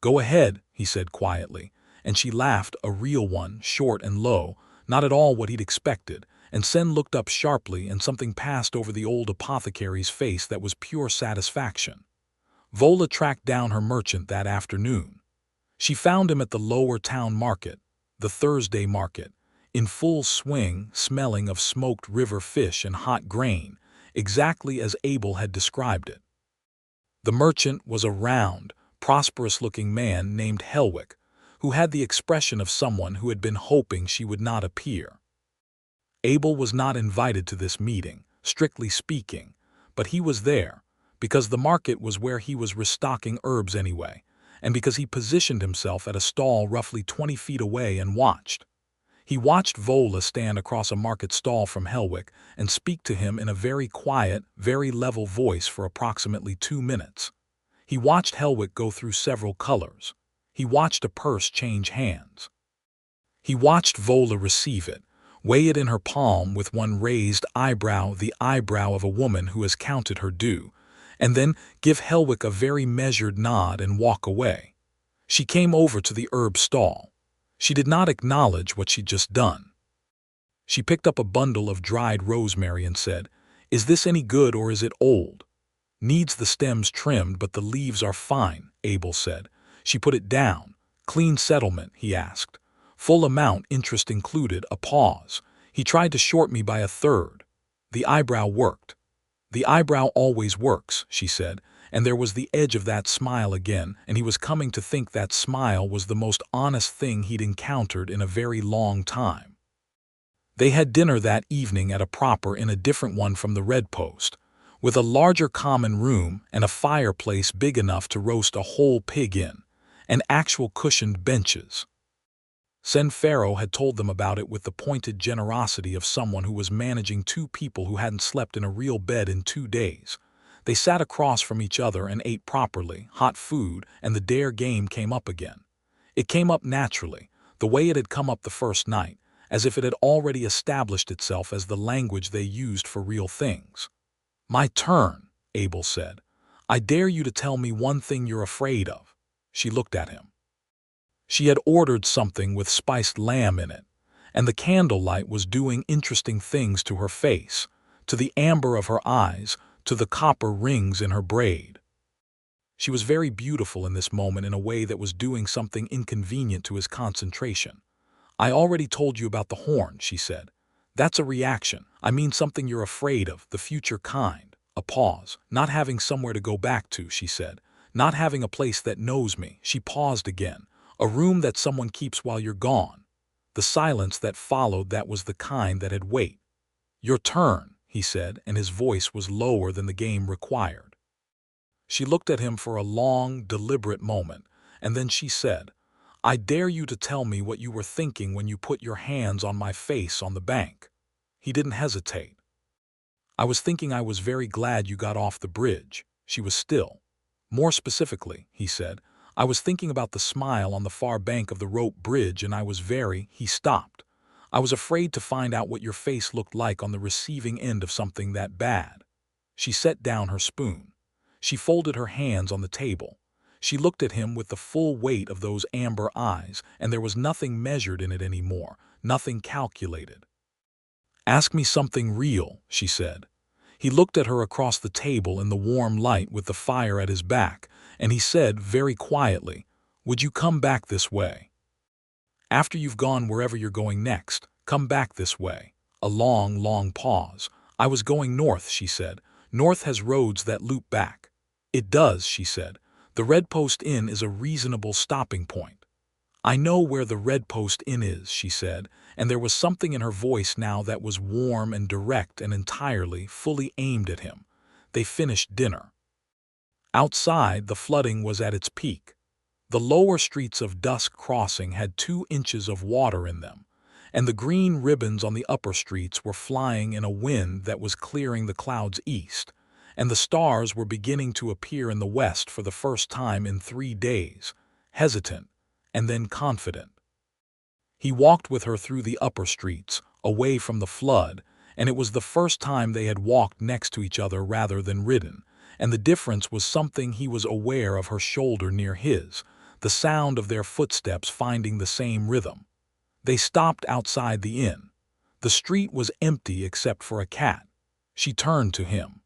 "Go ahead," he said quietly, and she laughed, a real one, short and low, not at all what he'd expected, and Sen looked up sharply and something passed over the old apothecary's face that was pure satisfaction. Vola tracked down her merchant that afternoon. She found him at the lower town market, the Thursday market, in full swing, smelling of smoked river fish and hot grain, exactly as Abel had described it. The merchant was a round, prosperous-looking man named Helwick, who had the expression of someone who had been hoping she would not appear. Abel was not invited to this meeting, strictly speaking, but he was there, because the market was where he was restocking herbs anyway, and because he positioned himself at a stall roughly 20 feet away and watched. He watched Vola stand across a market stall from Helwick and speak to him in a very quiet, very level voice for approximately 2 minutes. He watched Helwick go through several colors. He watched a purse change hands. He watched Vola receive it, weigh it in her palm with one raised eyebrow, the eyebrow of a woman who has counted her due, and then give Helwick a very measured nod and walk away. She came over to the herb stall. She did not acknowledge what she'd just done. She picked up a bundle of dried rosemary and said, "Is this any good or is it old?" "Needs the stems trimmed, but the leaves are fine," Abel said. She put it down. "Clean settlement?" he asked. "Full amount, interest included." A pause. "He tried to short me by 1/3. The eyebrow worked." "The eyebrow always works," she said, and there was the edge of that smile again, and he was coming to think that smile was the most honest thing he'd encountered in a very long time. They had dinner that evening at a proper in a different one from the Red Post, with a larger common room and a fireplace big enough to roast a whole pig in, and actual cushioned benches. Pharaoh had told them about it with the pointed generosity of someone who was managing two people who hadn't slept in a real bed in 2 days. They sat across from each other and ate properly, hot food, and the dare game came up again. It came up naturally, the way it had come up the first night, as if it had already established itself as the language they used for real things. "My turn," Abel said. "I dare you to tell me one thing you're afraid of." She looked at him. She had ordered something with spiced lamb in it, and the candlelight was doing interesting things to her face, to the amber of her eyes, to the copper rings in her braid. She was very beautiful in this moment in a way that was doing something inconvenient to his concentration. "I already told you about the horn," she said. "That's a reaction. I mean something you're afraid of, the future kind." A pause. "Not having somewhere to go back to," she said. "Not having a place that knows me." She paused again. "A room that someone keeps while you're gone." The silence that followed that was the kind that had weight. "Your turn," he said, and his voice was lower than the game required. She looked at him for a long, deliberate moment, and then she said, "I dare you to tell me what you were thinking when you put your hands on my face on the bank." He didn't hesitate. "I was thinking I was very glad you got off the bridge." She was still. "More specifically," he said, "I was thinking about the smile on the far bank of the rope bridge, and I was very—" He stopped. "I was afraid to find out what your face looked like on the receiving end of something that bad." She set down her spoon. She folded her hands on the table. She looked at him with the full weight of those amber eyes, and there was nothing measured in it anymore, nothing calculated. "Ask me something real," she said. He looked at her across the table in the warm light with the fire at his back, and he said very quietly, "Would you come back this way? After you've gone wherever you're going next, come back this way." A long, long pause. "I was going north," she said. "North has roads that loop back." "It does," she said. "The Red Post Inn is a reasonable stopping point." "I know where the Red Post Inn is," she said, and there was something in her voice now that was warm and direct and entirely, fully aimed at him. They finished dinner. Outside, the flooding was at its peak. The lower streets of Dusk Crossing had 2 inches of water in them, and the green ribbons on the upper streets were flying in a wind that was clearing the clouds east, and the stars were beginning to appear in the west for the first time in 3 days, hesitant and then confident. He walked with her through the upper streets, away from the flood, and it was the first time they had walked next to each other rather than ridden, and the difference was something he was aware of, her shoulder near his, the sound of their footsteps finding the same rhythm. They stopped outside the inn. The street was empty except for a cat. She turned to him.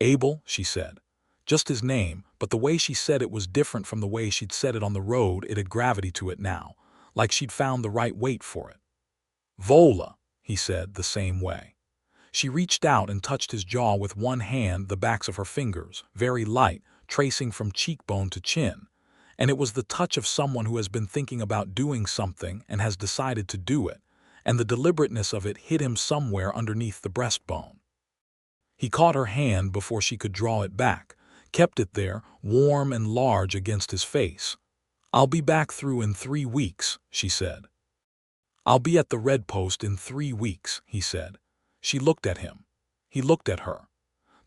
"Abel," she said. Just his name, but the way she said it was different from the way she'd said it on the road. It had gravity to it now, like she'd found the right weight for it. "Vola," he said, the same way. She reached out and touched his jaw with one hand, the backs of her fingers, very light, tracing from cheekbone to chin. And it was the touch of someone who has been thinking about doing something and has decided to do it, and the deliberateness of it hit him somewhere underneath the breastbone. He caught her hand before she could draw it back, kept it there, warm and large against his face. "I'll be back through in 3 weeks," she said. "I'll be at the Red Post in 3 weeks," he said. She looked at him. He looked at her.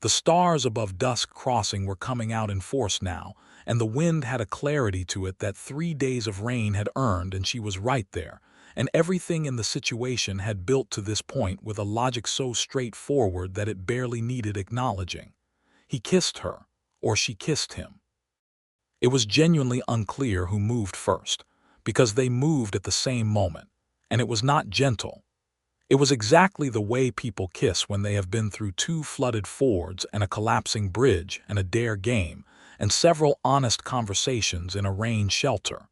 The stars above Dusk Crossing were coming out in force now, and the wind had a clarity to it that 3 days of rain had earned, and she was right there, and everything in the situation had built to this point with a logic so straightforward that it barely needed acknowledging. He kissed her, or she kissed him. It was genuinely unclear who moved first, because they moved at the same moment, and it was not gentle. It was exactly the way people kiss when they have been through 2 flooded fords and a collapsing bridge and a dare game and several honest conversations in a rain shelter,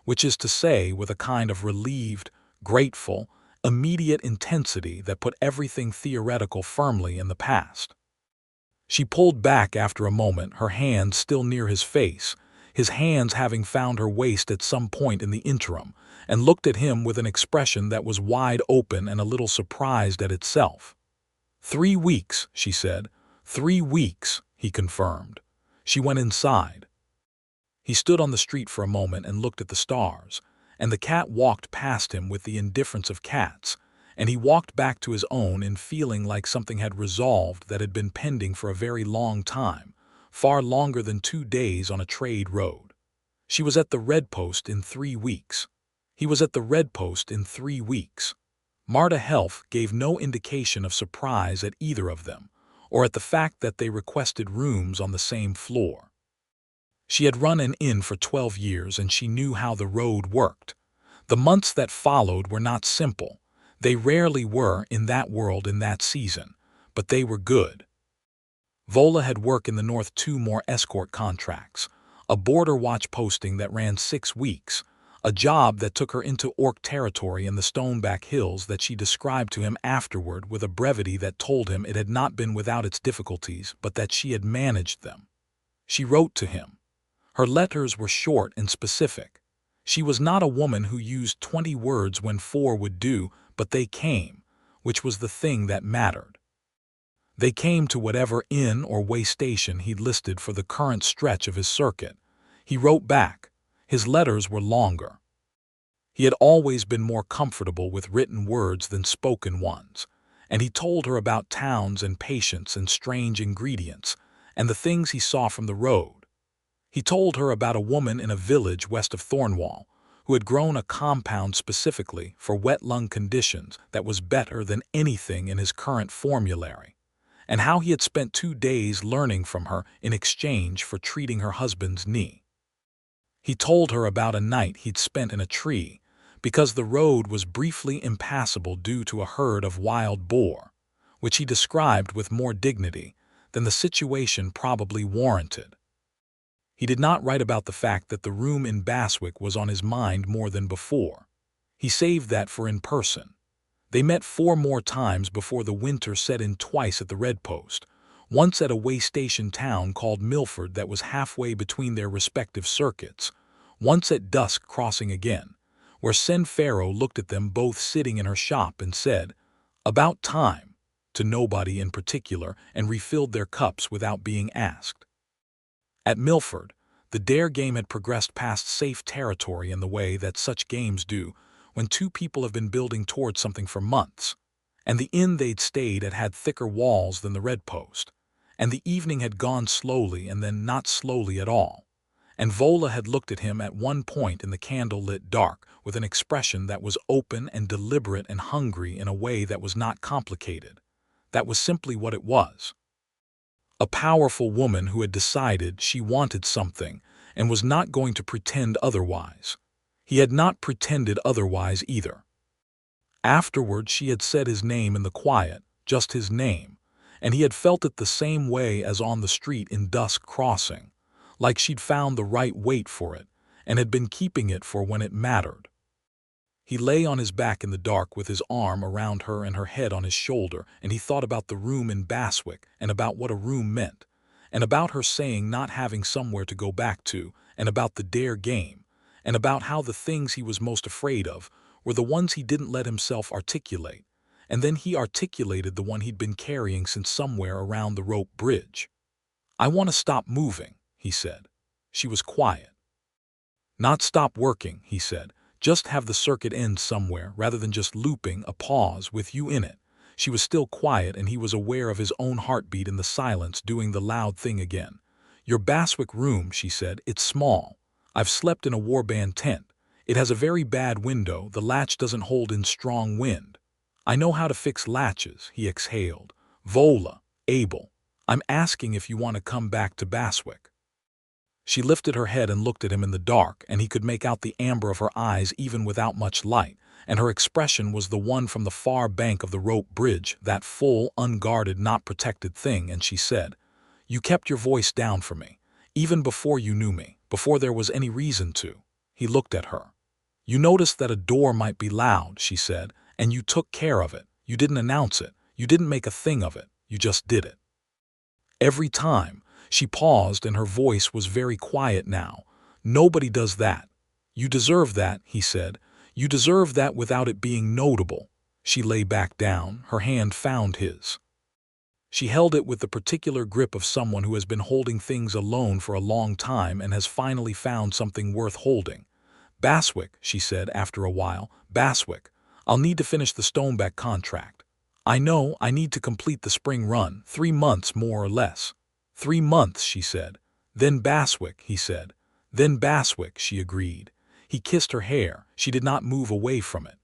which is to say with a kind of relieved, grateful, immediate intensity that put everything theoretical firmly in the past. She pulled back after a moment, her hands still near his hands having found her waist at some point in the interim, and looked at him with an expression that was wide open and a little surprised at itself. 3 weeks, she said. 3 weeks, he confirmed. She went inside. He stood on the street for a moment and looked at the stars, and the cat walked past him with the indifference of cats, and he walked back to his own in feeling like something had resolved that had been pending for a very long time, far longer than 2 days on a trade road. She was at the red post in 3 weeks. He was at the red post in 3 weeks. Marta Helf gave no indication of surprise at either of them, or at the fact that they requested rooms on the same floor. She had run an inn for 12 years and she knew how the road worked. The months that followed were not simple. They rarely were in that world in that season, but they were good. Vola had worked in the north 2 more escort contracts, a border watch posting that ran 6 weeks, a job that took her into Orc territory in the Stoneback Hills that she described to him afterward with a brevity that told him it had not been without its difficulties but that she had managed them. She wrote to him. Her letters were short and specific. She was not a woman who used 20 words when 4 would do, but they came, which was the thing that mattered. They came to whatever inn or way station he'd listed for the current stretch of his circuit. He wrote back. His letters were longer. He had always been more comfortable with written words than spoken ones, and he told her about towns and patients and strange ingredients, and the things he saw from the road. He told her about a woman in a village west of Thornwall who had grown a compound specifically for wet lung conditions that was better than anything in his current formulary, and how he had spent 2 days learning from her in exchange for treating her husband's knee. He told her about a night he'd spent in a tree because the road was briefly impassable due to a herd of wild boar, which he described with more dignity than the situation probably warranted. He did not write about the fact that the room in Baswick was on his mind more than before. He saved that for in person. They met 4 more times before the winter set in, twice at the Red Post, once at a way station town called Milford that was halfway between their respective circuits, once at dusk crossing again, where Sen Pharaoh looked at them both sitting in her shop and said, "About time," to nobody in particular, and refilled their cups without being asked. At Milford, the dare game had progressed past safe territory in the way that such games do when 2 people have been building towards something for months, and the inn they'd stayed at had thicker walls than the Red Post, and the evening had gone slowly and then not slowly at all, and Vola had looked at him at one point in the candle-lit dark with an expression that was open and deliberate and hungry in a way that was not complicated. That was simply what it was. A powerful woman who had decided she wanted something and was not going to pretend otherwise. He had not pretended otherwise either. Afterward, she had said his name in the quiet, just his name, and he had felt it the same way as on the street in Dusk Crossing, like she'd found the right weight for it and had been keeping it for when it mattered. He lay on his back in the dark with his arm around her and her head on his shoulder, and he thought about the room in Baswick and about what a room meant, and about her saying not having somewhere to go back to, and about the dare game, and about how the things he was most afraid of were the ones he didn't let himself articulate, and then he articulated the one he'd been carrying since somewhere around the rope bridge. "I want to stop moving," he said. She was quiet. "Not stop working," he said. "Just have the circuit end somewhere rather than just looping a pause with you in it." She was still quiet and he was aware of his own heartbeat in the silence doing the loud thing again. "Your Baswick room," she said, "it's small. I've slept in a warband tent. It has a very bad window, the latch doesn't hold in strong wind. I know how to fix latches," he exhaled. "Vola, Abel, I'm asking if you want to come back to Baswick." She lifted her head and looked at him in the dark, and he could make out the amber of her eyes even without much light, and her expression was the one from the far bank of the rope bridge, that full, unguarded, not protected thing, and she said, "You kept your voice down for me, even before you knew me, before there was any reason to." He looked at her. "You noticed that a door might be loud," she said, "and you took care of it. You didn't announce it. You didn't make a thing of it. You just did it." Every time. She paused and her voice was very quiet now. Nobody does that. You deserve that, he said. You deserve that without it being notable. She lay back down. Her hand found his. She held it with the particular grip of someone who has been holding things alone for a long time and has finally found something worth holding. Baswick, she said after a while. Baswick, I'll need to finish the Stoneback contract. I know I need to complete the spring run, 3 months more or less. 3 months, she said. Then Baswick, he said. Then Baswick, she agreed. He kissed her hair. She did not move away from it.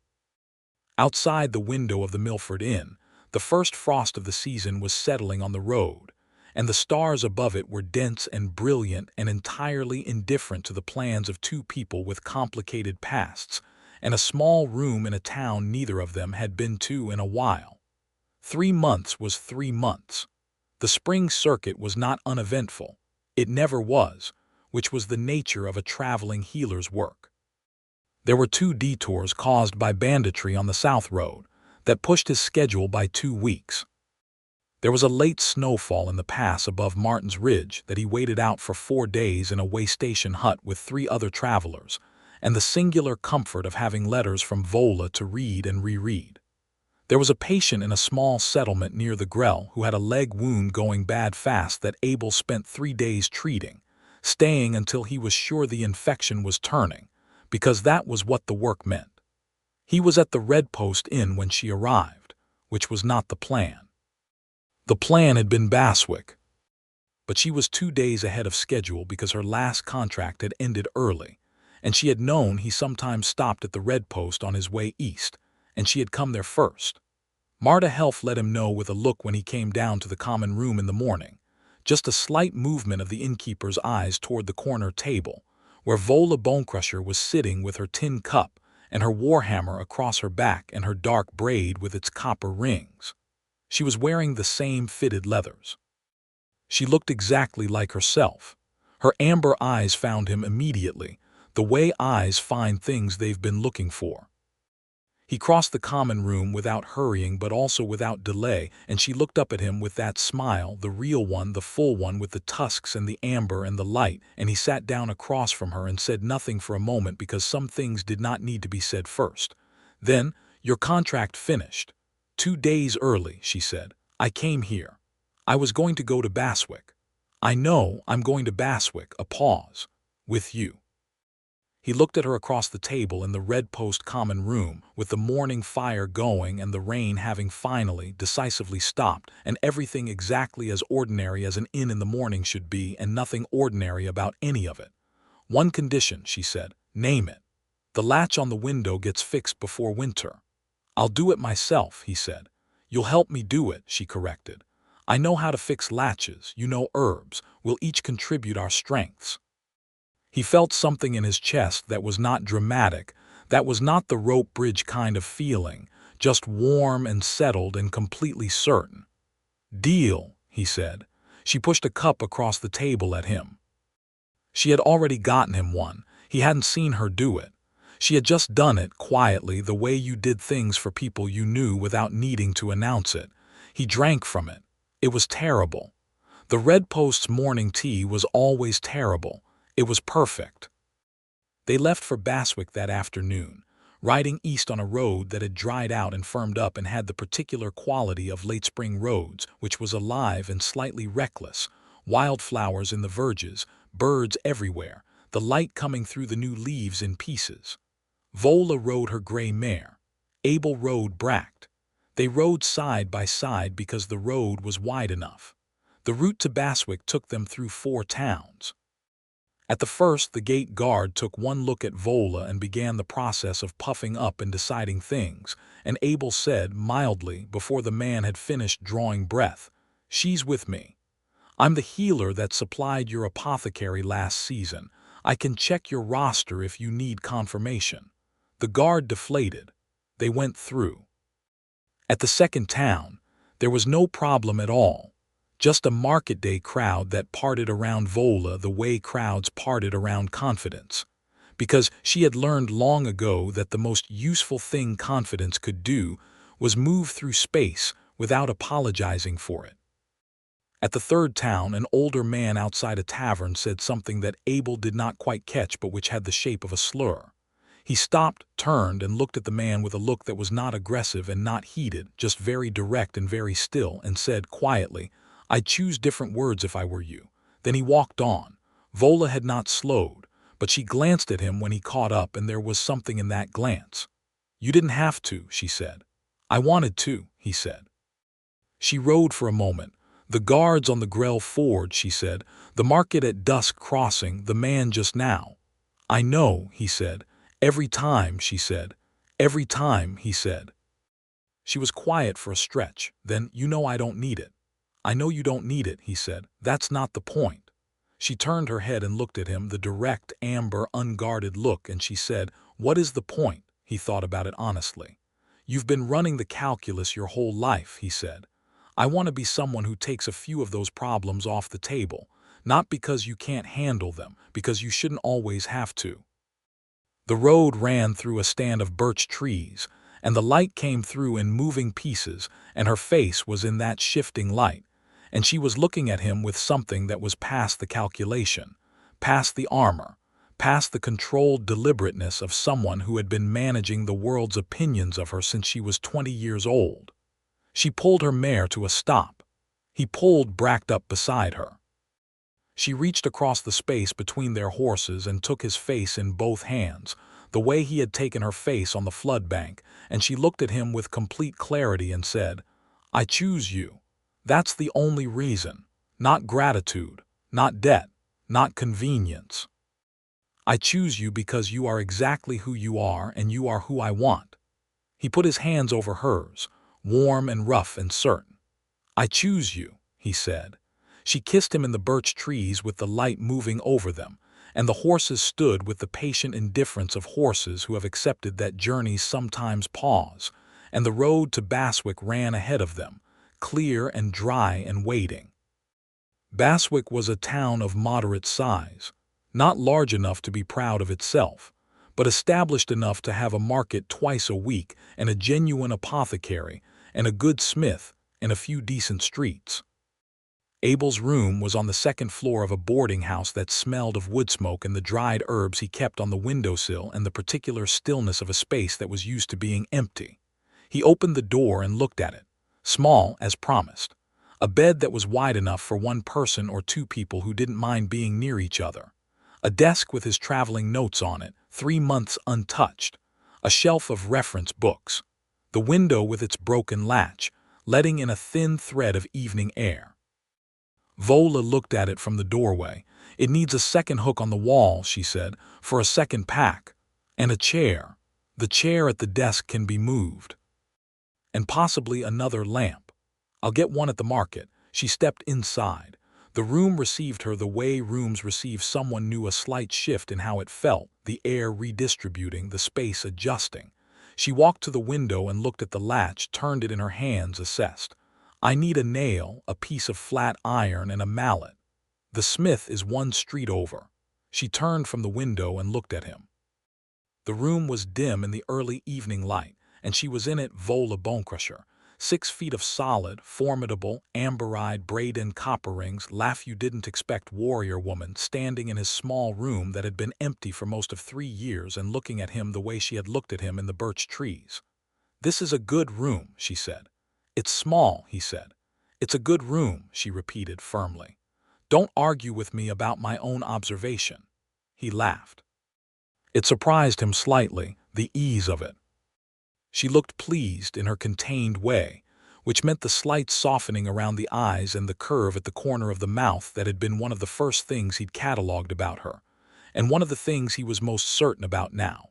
Outside the window of the Milford Inn, the first frost of the season was settling on the road, and the stars above it were dense and brilliant and entirely indifferent to the plans of two people with complicated pasts, and a small room in a town neither of them had been to in a while. 3 months was 3 months. The spring circuit was not uneventful. It never was, which was the nature of a traveling healer's work. There were 2 detours caused by banditry on the South Road that pushed his schedule by 2 weeks. There was a late snowfall in the pass above Martin's Ridge that he waited out for 4 days in a way-station hut with 3 other travelers, and the singular comfort of having letters from Vola to read and reread. There was a patient in a small settlement near the Grell who had a leg wound going bad fast that Abel spent 3 days treating, staying until he was sure the infection was turning, because that was what the work meant. He was at the Red Post Inn when she arrived, which was not the plan. The plan had been Baswick, but she was 2 days ahead of schedule because her last contract had ended early, and she had known he sometimes stopped at the Red Post on his way east, and she had come there first. Marta Helf let him know with a look when he came down to the common room in the morning, just a slight movement of the innkeeper's eyes toward the corner table, where Vola Bonecrusher was sitting with her tin cup and her warhammer across her back and her dark braid with its copper rings. She was wearing the same fitted leathers. She looked exactly like herself. Her amber eyes found him immediately, the way eyes find things they've been looking for. He crossed the common room without hurrying but also without delay, and she looked up at him with that smile, the real one, the full one with the tusks and the amber and the light, and he sat down across from her and said nothing for a moment because some things did not need to be said first. Then, your contract finished. 2 days early, she said. I came here. I was going to go to Baswick. I know I'm going to Baswick, a pause. With you. He looked at her across the table in the Red Post common room, with the morning fire going and the rain having finally, decisively stopped, and everything exactly as ordinary as an inn in the morning should be, and nothing ordinary about any of it. One condition, she said. Name it. The latch on the window gets fixed before winter. I'll do it myself, he said. You'll help me do it, she corrected. I know how to fix latches, you know herbs. We'll each contribute our strengths. He felt something in his chest that was not dramatic, that was not the rope bridge kind of feeling, just warm and settled and completely certain. Deal, he said. She pushed a cup across the table at him. She had already gotten him one. He hadn't seen her do it. She had just done it quietly, the way you did things for people you knew without needing to announce it. He drank from it. It was terrible. The Red Post's morning tea was always terrible. It was perfect. They left for Baswick that afternoon, riding east on a road that had dried out and firmed up and had the particular quality of late spring roads, which was alive and slightly reckless, wildflowers in the verges, birds everywhere, the light coming through the new leaves in pieces. Vola rode her gray mare. Abel rode Bract. They rode side by side because the road was wide enough. The route to Baswick took them through 4 towns. At the first, the gate guard took one look at Vola and began the process of puffing up and deciding things, and Abel said, mildly, before the man had finished drawing breath, "She's with me. I'm the healer that supplied your apothecary last season. I can check your roster if you need confirmation." The guard deflated. They went through. At the second town, there was no problem at all. Just a market day crowd that parted around Vola the way crowds parted around confidence. Because she had learned long ago that the most useful thing confidence could do was move through space without apologizing for it. At the third town, an older man outside a tavern said something that Abel did not quite catch but which had the shape of a slur. He stopped, turned, and looked at the man with a look that was not aggressive and not heated, just very direct and very still, and said quietly, "I'd choose different words if I were you." Then he walked on. Vola had not slowed, but she glanced at him when he caught up, and there was something in that glance. "You didn't have to," she said. "I wanted to," he said. She rode for a moment. "The guards on the Grell Ford," she said. "The market at dusk crossing, the man just now." "I know," he said. "Every time," she said. "Every time," he said. She was quiet for a stretch. Then, "You know I don't need it." "I know you don't need it," he said. "That's not the point." She turned her head and looked at him, the direct, amber, unguarded look, and she said, "What is the point?" He thought about it honestly. "You've been running the calculus your whole life," he said. "I want to be someone who takes a few of those problems off the table, not because you can't handle them, because you shouldn't always have to." The road ran through a stand of birch trees, and the light came through in moving pieces, and her face was in that shifting light, and she was looking at him with something that was past the calculation, past the armor, past the controlled deliberateness of someone who had been managing the world's opinions of her since she was 20 years old. She pulled her mare to a stop. He pulled, bracked up beside her. She reached across the space between their horses and took his face in both hands, the way he had taken her face on the flood bank, and she looked at him with complete clarity and said, "I choose you. That's the only reason. Not gratitude, not debt, not convenience. I choose you because you are exactly who you are and you are who I want." He put his hands over hers, warm and rough and certain. "I choose you," he said. She kissed him in the birch trees with the light moving over them, and the horses stood with the patient indifference of horses who have accepted that journeys sometimes pause, and the road to Baswick ran ahead of them, clear and dry and waiting. Baswick was a town of moderate size, not large enough to be proud of itself, but established enough to have a market twice a week and a genuine apothecary and a good smith and a few decent streets. Abel's room was on the second floor of a boarding house that smelled of wood smoke and the dried herbs he kept on the windowsill and the particular stillness of a space that was used to being empty. He opened the door and looked at it, small as promised. A bed that was wide enough for one person or two people who didn't mind being near each other. A desk with his traveling notes on it, 3 months untouched. A shelf of reference books. The window with its broken latch, letting in a thin thread of evening air. Vola looked at it from the doorway. "It needs a second hook on the wall," she said, "for a second pack. And a chair. The chair at the desk can be moved. And possibly another lamp. I'll get one at the market." She stepped inside. The room received her the way rooms receive someone new, a slight shift in how it felt, the air redistributing, the space adjusting. She walked to the window and looked at the latch, turned it in her hands, assessed. "I need a nail, a piece of flat iron, and a mallet. The smith is 1 street over." She turned from the window and looked at him. The room was dim in the early evening light, and she was in it, Vola Bonecrusher. 6 feet of solid, formidable, amber-eyed, braid-in copper rings, laugh you didn't expect warrior woman, standing in his small room that had been empty for most of 3 years and looking at him the way she had looked at him in the birch trees. "This is a good room," she said. "It's small," he said. "It's a good room," she repeated firmly. "Don't argue with me about my own observation." He laughed. It surprised him slightly, the ease of it. She looked pleased in her contained way, which meant the slight softening around the eyes and the curve at the corner of the mouth that had been one of the first things he'd catalogued about her, and one of the things he was most certain about now.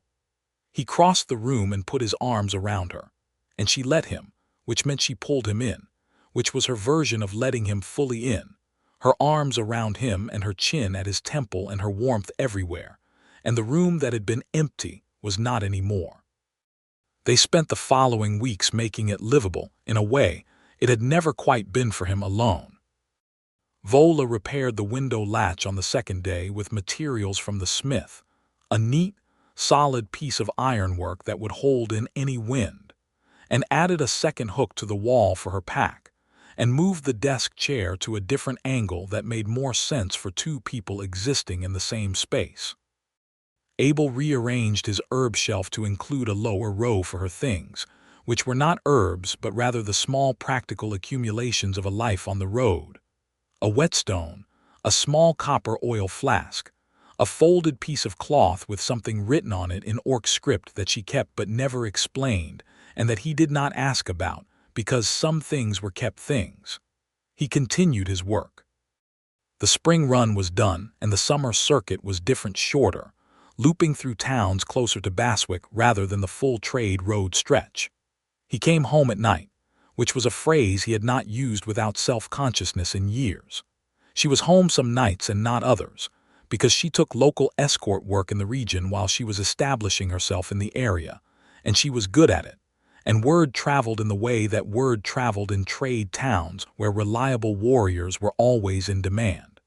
He crossed the room and put his arms around her, and she let him, which meant she pulled him in, which was her version of letting him fully in, her arms around him and her chin at his temple and her warmth everywhere, and the room that had been empty was not any more. They spent the following weeks making it livable, in a way it had never quite been for him alone. Vola repaired the window latch on the second day with materials from the smith, a neat, solid piece of ironwork that would hold in any wind, and added a second hook to the wall for her pack, and moved the desk chair to a different angle that made more sense for two people existing in the same space. Abel rearranged his herb shelf to include a lower row for her things, which were not herbs but rather the small practical accumulations of a life on the road. A whetstone, a small copper oil flask, a folded piece of cloth with something written on it in orc script that she kept but never explained, and that he did not ask about, because some things were kept things. He continued his work. The spring run was done, and the summer circuit was different shorter, looping through towns closer to Baswick rather than the full trade road stretch. He came home at night, which was a phrase he had not used without self-consciousness in years. She was home some nights and not others, because she took local escort work in the region while she was establishing herself in the area, and she was good at it, and word traveled in the way that word traveled in trade towns where reliable warriors were always in demand.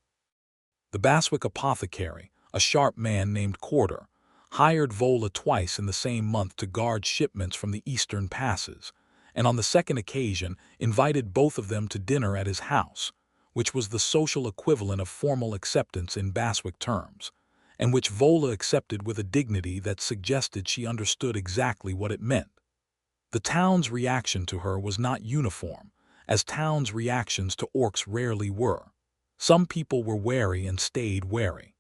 The Baswick apothecary, a sharp man named Corder, hired Vola twice in the same month to guard shipments from the eastern passes, and on the second occasion invited both of them to dinner at his house, which was the social equivalent of formal acceptance in Baswick terms, and which Vola accepted with a dignity that suggested she understood exactly what it meant. The town's reaction to her was not uniform, as towns' reactions to orcs rarely were. Some people were wary and stayed wary.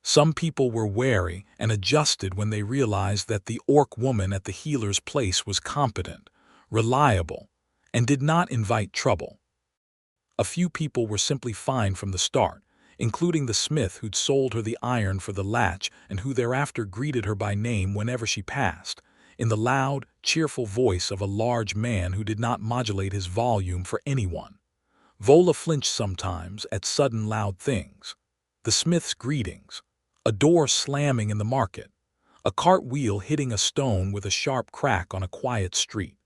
Some people were wary and adjusted when they realized that the orc woman at the healer's place was competent, reliable, and did not invite trouble. A few people were simply fine from the start, including the smith who'd sold her the iron for the latch and who thereafter greeted her by name whenever she passed, in the loud, cheerful voice of a large man who did not modulate his volume for anyone. Vola flinched sometimes at sudden loud things. The smith's greetings, a door slamming in the market, a cartwheel hitting a stone with a sharp crack on a quiet street.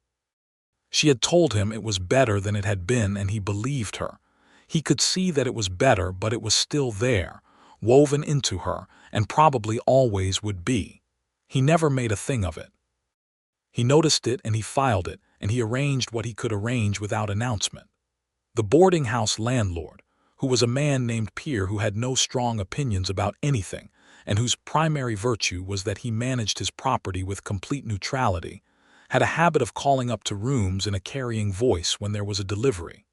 She had told him it was better than it had been, and he believed her. He could see that it was better, but it was still there, woven into her, and probably always would be. He never made a thing of it. He noticed it and he filed it, and he arranged what he could arrange without announcement. The boarding house landlord, who was a man named Pierre who had no strong opinions about anything, and whose primary virtue was that he managed his property with complete neutrality, had a habit of calling up to rooms in a carrying voice when there was a delivery.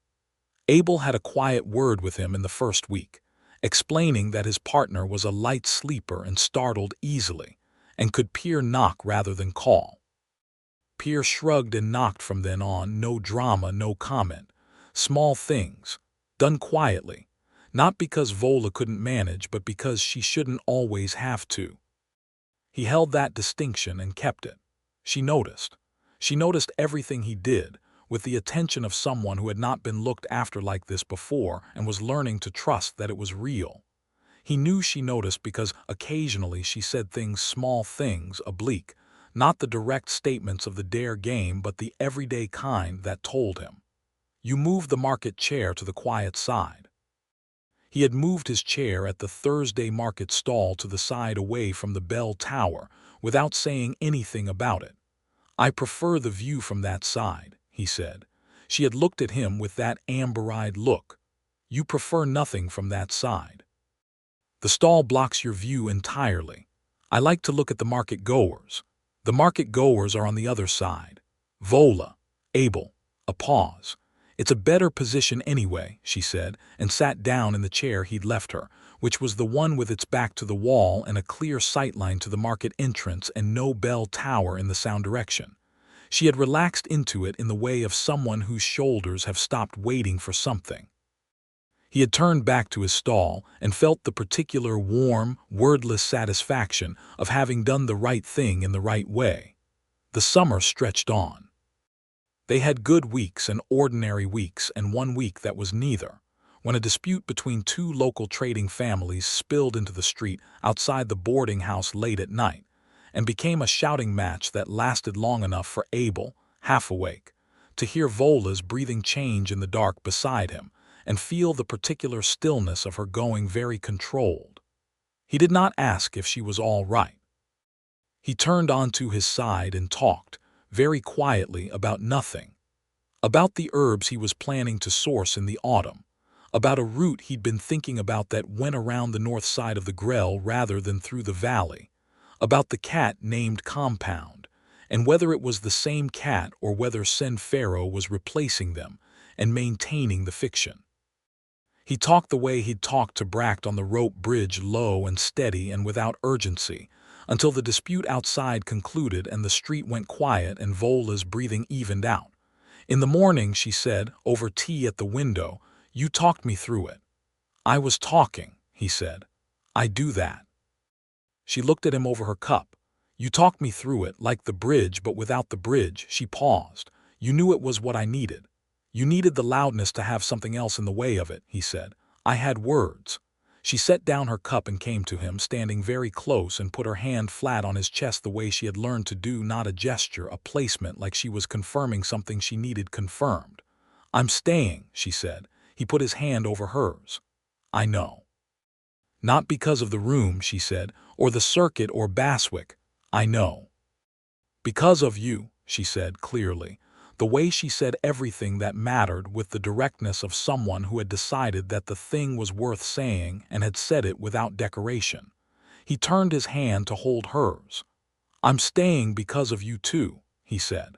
Abel had a quiet word with him in the first week, explaining that his partner was a light sleeper and startled easily, and could Pierre knock rather than call. Pierre shrugged and knocked from then on, no drama, no comment. Small things, done quietly, not because Vola couldn't manage, but because she shouldn't always have to. He held that distinction and kept it. She noticed. She noticed everything he did, with the attention of someone who had not been looked after like this before and was learning to trust that it was real. He knew she noticed because occasionally she said things, small things, oblique, not the direct statements of the dare game but the everyday kind that told him. You moved the market chair to the quiet side. He had moved his chair at the Thursday market stall to the side away from the bell tower without saying anything about it. I prefer the view from that side, he said. She had looked at him with that amber-eyed look. You prefer nothing from that side. The stall blocks your view entirely. I like to look at the market goers. The market goers are on the other side. Vola, Abel, a pause. It's a better position anyway, she said, and sat down in the chair he'd left her, which was the one with its back to the wall and a clear sightline to the market entrance and no bell tower in the sound direction. She had relaxed into it in the way of someone whose shoulders have stopped waiting for something. He had turned back to his stall and felt the particular warm, wordless satisfaction of having done the right thing in the right way. The summer stretched on. They had good weeks and ordinary weeks and one week that was neither, when a dispute between two local trading families spilled into the street outside the boarding house late at night and became a shouting match that lasted long enough for Abel, half awake, to hear Vola's breathing change in the dark beside him and feel the particular stillness of her going very controlled. He did not ask if she was all right. He turned onto his side and talked, very quietly, about nothing. About the herbs he was planning to source in the autumn, about a route he'd been thinking about that went around the north side of the Grell rather than through the valley, about the cat named Compound, and whether it was the same cat or whether Senfero was replacing them and maintaining the fiction. He talked the way he'd talked to Bract on the rope bridge, low and steady and without urgency, until the dispute outside concluded and the street went quiet and Vola's breathing evened out. In the morning, she said, over tea at the window, "You talked me through it." "I was talking," he said. "I do that." She looked at him over her cup. "You talked me through it, like the bridge, but without the bridge." She paused. "You knew it was what I needed. You needed the loudness to have something else in the way of it," he said. "I had words." She set down her cup and came to him, standing very close, and put her hand flat on his chest the way she had learned to do, not a gesture, a placement, like she was confirming something she needed confirmed. "I'm staying," she said. He put his hand over hers. "I know." "Not because of the room," she said, "or the circuit or Baswick. I know." "Because of you," she said clearly. The way she said everything that mattered, with the directness of someone who had decided that the thing was worth saying and had said it without decoration. He turned his hand to hold hers. "I'm staying because of you too," he said.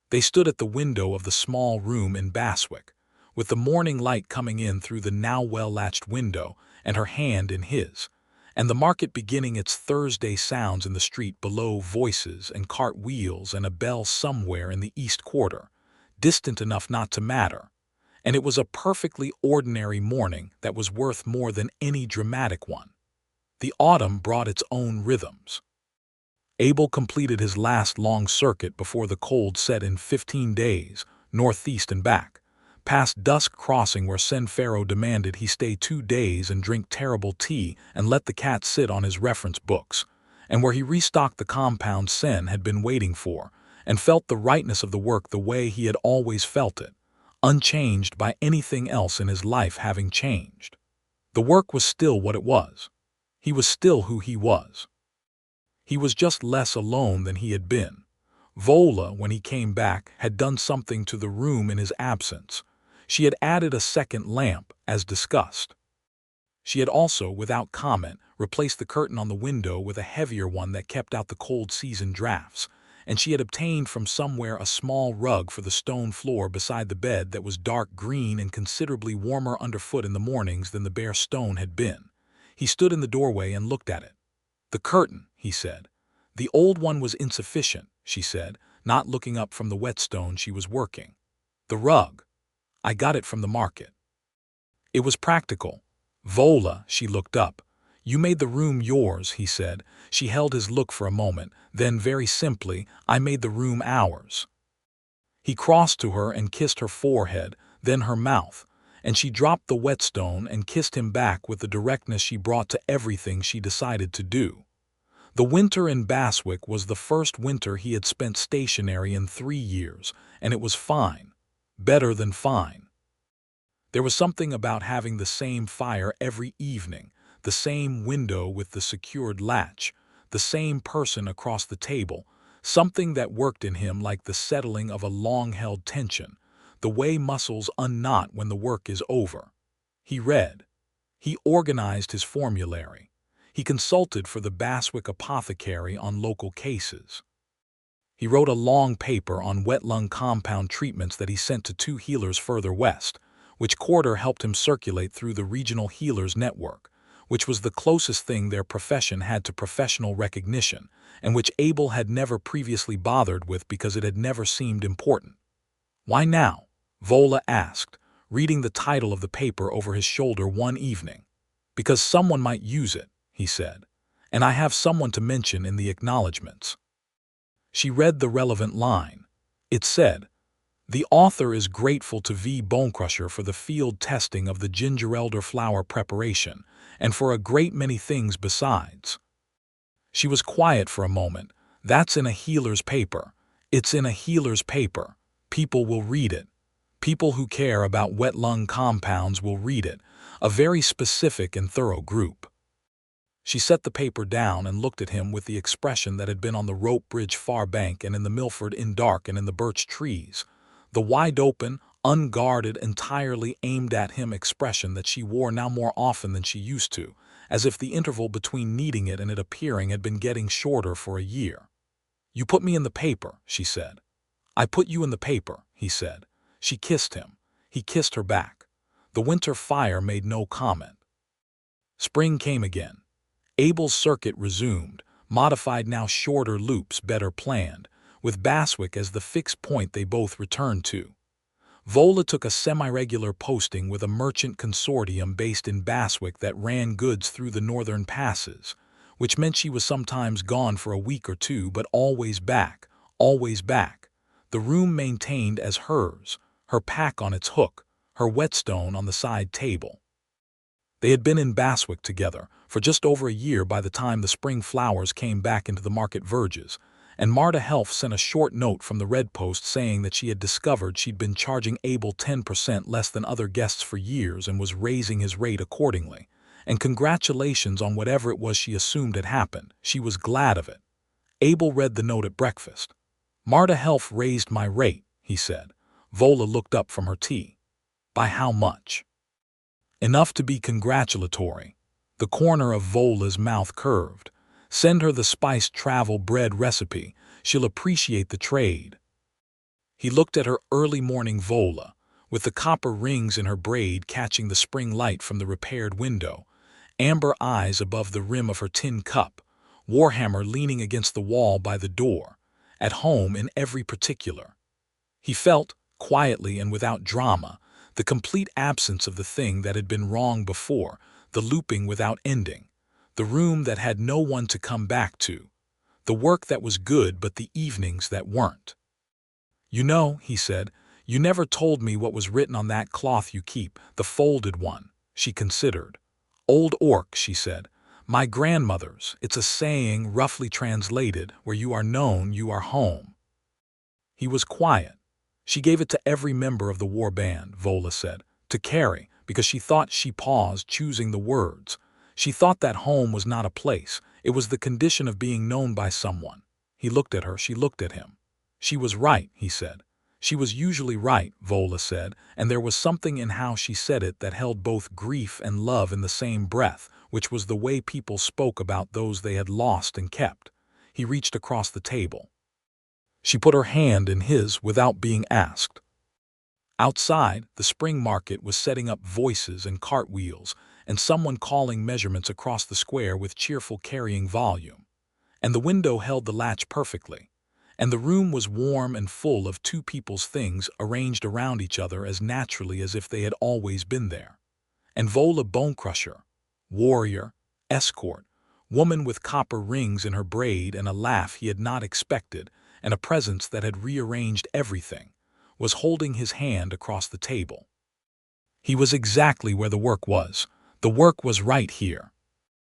They stood at the window of the small room in Baswick, with the morning light coming in through the now well-latched window, and her hand in his, and the market beginning its Thursday sounds in the street below, voices and cart wheels and a bell somewhere in the east quarter, distant enough not to matter. And it was a perfectly ordinary morning that was worth more than any dramatic one. The autumn brought its own rhythms. Abel completed his last long circuit before the cold set in 15 days, northeast and back, past Dusk Crossing, where Senfero demanded he stay 2 days and drink terrible tea and let the cat sit on his reference books, and where he restocked the compound Sen had been waiting for, and felt the rightness of the work the way he had always felt it, unchanged by anything else in his life having changed. The work was still what it was. He was still who he was. He was just less alone than he had been. Vola, when he came back, had done something to the room in his absence. She had added a second lamp, as discussed. She had also, without comment, replaced the curtain on the window with a heavier one that kept out the cold season drafts, and she had obtained from somewhere a small rug for the stone floor beside the bed that was dark green and considerably warmer underfoot in the mornings than the bare stone had been. He stood in the doorway and looked at it. "The curtain," he said. "The old one was insufficient," she said, not looking up from the whetstone she was working. "The rug. I got it from the market." It was practical. "Vola," she looked up. "You made the room yours," he said. She held his look for a moment, then very simply, "I made the room ours." He crossed to her and kissed her forehead, then her mouth, and she dropped the whetstone and kissed him back with the directness she brought to everything she decided to do. The winter in Baswick was the first winter he had spent stationary in 3 years, and it was fine. Better than fine. There was something about having the same fire every evening, the same window with the secured latch, the same person across the table, something that worked in him like the settling of a long-held tension, the way muscles unknot when the work is over. He read. He organized his formulary. He consulted for the Baswick apothecary on local cases. He wrote a long paper on wet lung compound treatments that he sent to 2 healers further west, which Corder helped him circulate through the regional healers network, which was the closest thing their profession had to professional recognition, and which Abel had never previously bothered with because it had never seemed important. "Why now?" Vola asked, reading the title of the paper over his shoulder one evening. "Because someone might use it," he said, "and I have someone to mention in the acknowledgments." She read the relevant line. It said, "The author is grateful to V. Bonecrusher for the field testing of the ginger elderflower preparation, and for a great many things besides." She was quiet for a moment. "That's in a healer's paper. It's in a healer's paper. People will read it. People who care about wet lung compounds will read it. A very specific and thorough group." She set the paper down and looked at him with the expression that had been on the rope bridge far bank and in the Milford Inn dark and in the birch trees, The wide-open, unguarded, entirely aimed at him expression that she wore now more often than she used to, as if the interval between needing it and it appearing had been getting shorter for a year. "You put me in the paper," she said. "I put you in the paper," he said. She kissed him. He kissed her back. The winter fire made no comment. Spring came again. Abel's circuit resumed, modified now shorter loops better planned, with Baswick as the fixed point they both returned to. Vola took a semi-regular posting with a merchant consortium based in Baswick that ran goods through the northern passes, which meant she was sometimes gone for a week or two, but always back, the room maintained as hers, her pack on its hook, her whetstone on the side table. They had been in Baswick together for just over a year by the time the spring flowers came back into the market verges, and Marta Helf sent a short note from the Red Post saying that she had discovered she'd been charging Abel 10% less than other guests for years and was raising his rate accordingly. And congratulations on whatever it was she assumed had happened. She was glad of it. Abel read the note at breakfast. "Marta Helf raised my rate," he said. Vola looked up from her tea. "By how much?" Enough to be congratulatory. The corner of Vola's mouth curved. "Send her the spiced travel bread recipe. She'll appreciate the trade." He looked at her early morning Vola, with the copper rings in her braid catching the spring light from the repaired window, amber eyes above the rim of her tin cup, Warhammer leaning against the wall by the door, at home in every particular. He felt, quietly and without drama, the complete absence of the thing that had been wrong before, the looping without ending, the room that had no one to come back to, the work that was good but the evenings that weren't. "You know," he said, "you never told me what was written on that cloth you keep, the folded one." She considered. "Old Orc," she said. "My grandmother's. It's a saying, roughly translated, where you are known, you are home." He was quiet. "She gave it to every member of the war band," Vola said, "to carry, because she thought." She paused, choosing the words. "She thought that home was not a place. It was the condition of being known by someone." He looked at her, she looked at him. "She was right," he said. "She was usually right," Vola said, and there was something in how she said it that held both grief and love in the same breath, which was the way people spoke about those they had lost and kept. He reached across the table. She put her hand in his without being asked. Outside, the spring market was setting up voices and cartwheels, and someone calling measurements across the square with cheerful carrying volume. And the window held the latch perfectly. And the room was warm and full of two people's things arranged around each other as naturally as if they had always been there. And Vola Bonecrusher, warrior, escort, woman with copper rings in her braid and a laugh he had not expected, and a presence that had rearranged everything, was holding his hand across the table. He was exactly where the work was. The work was right here.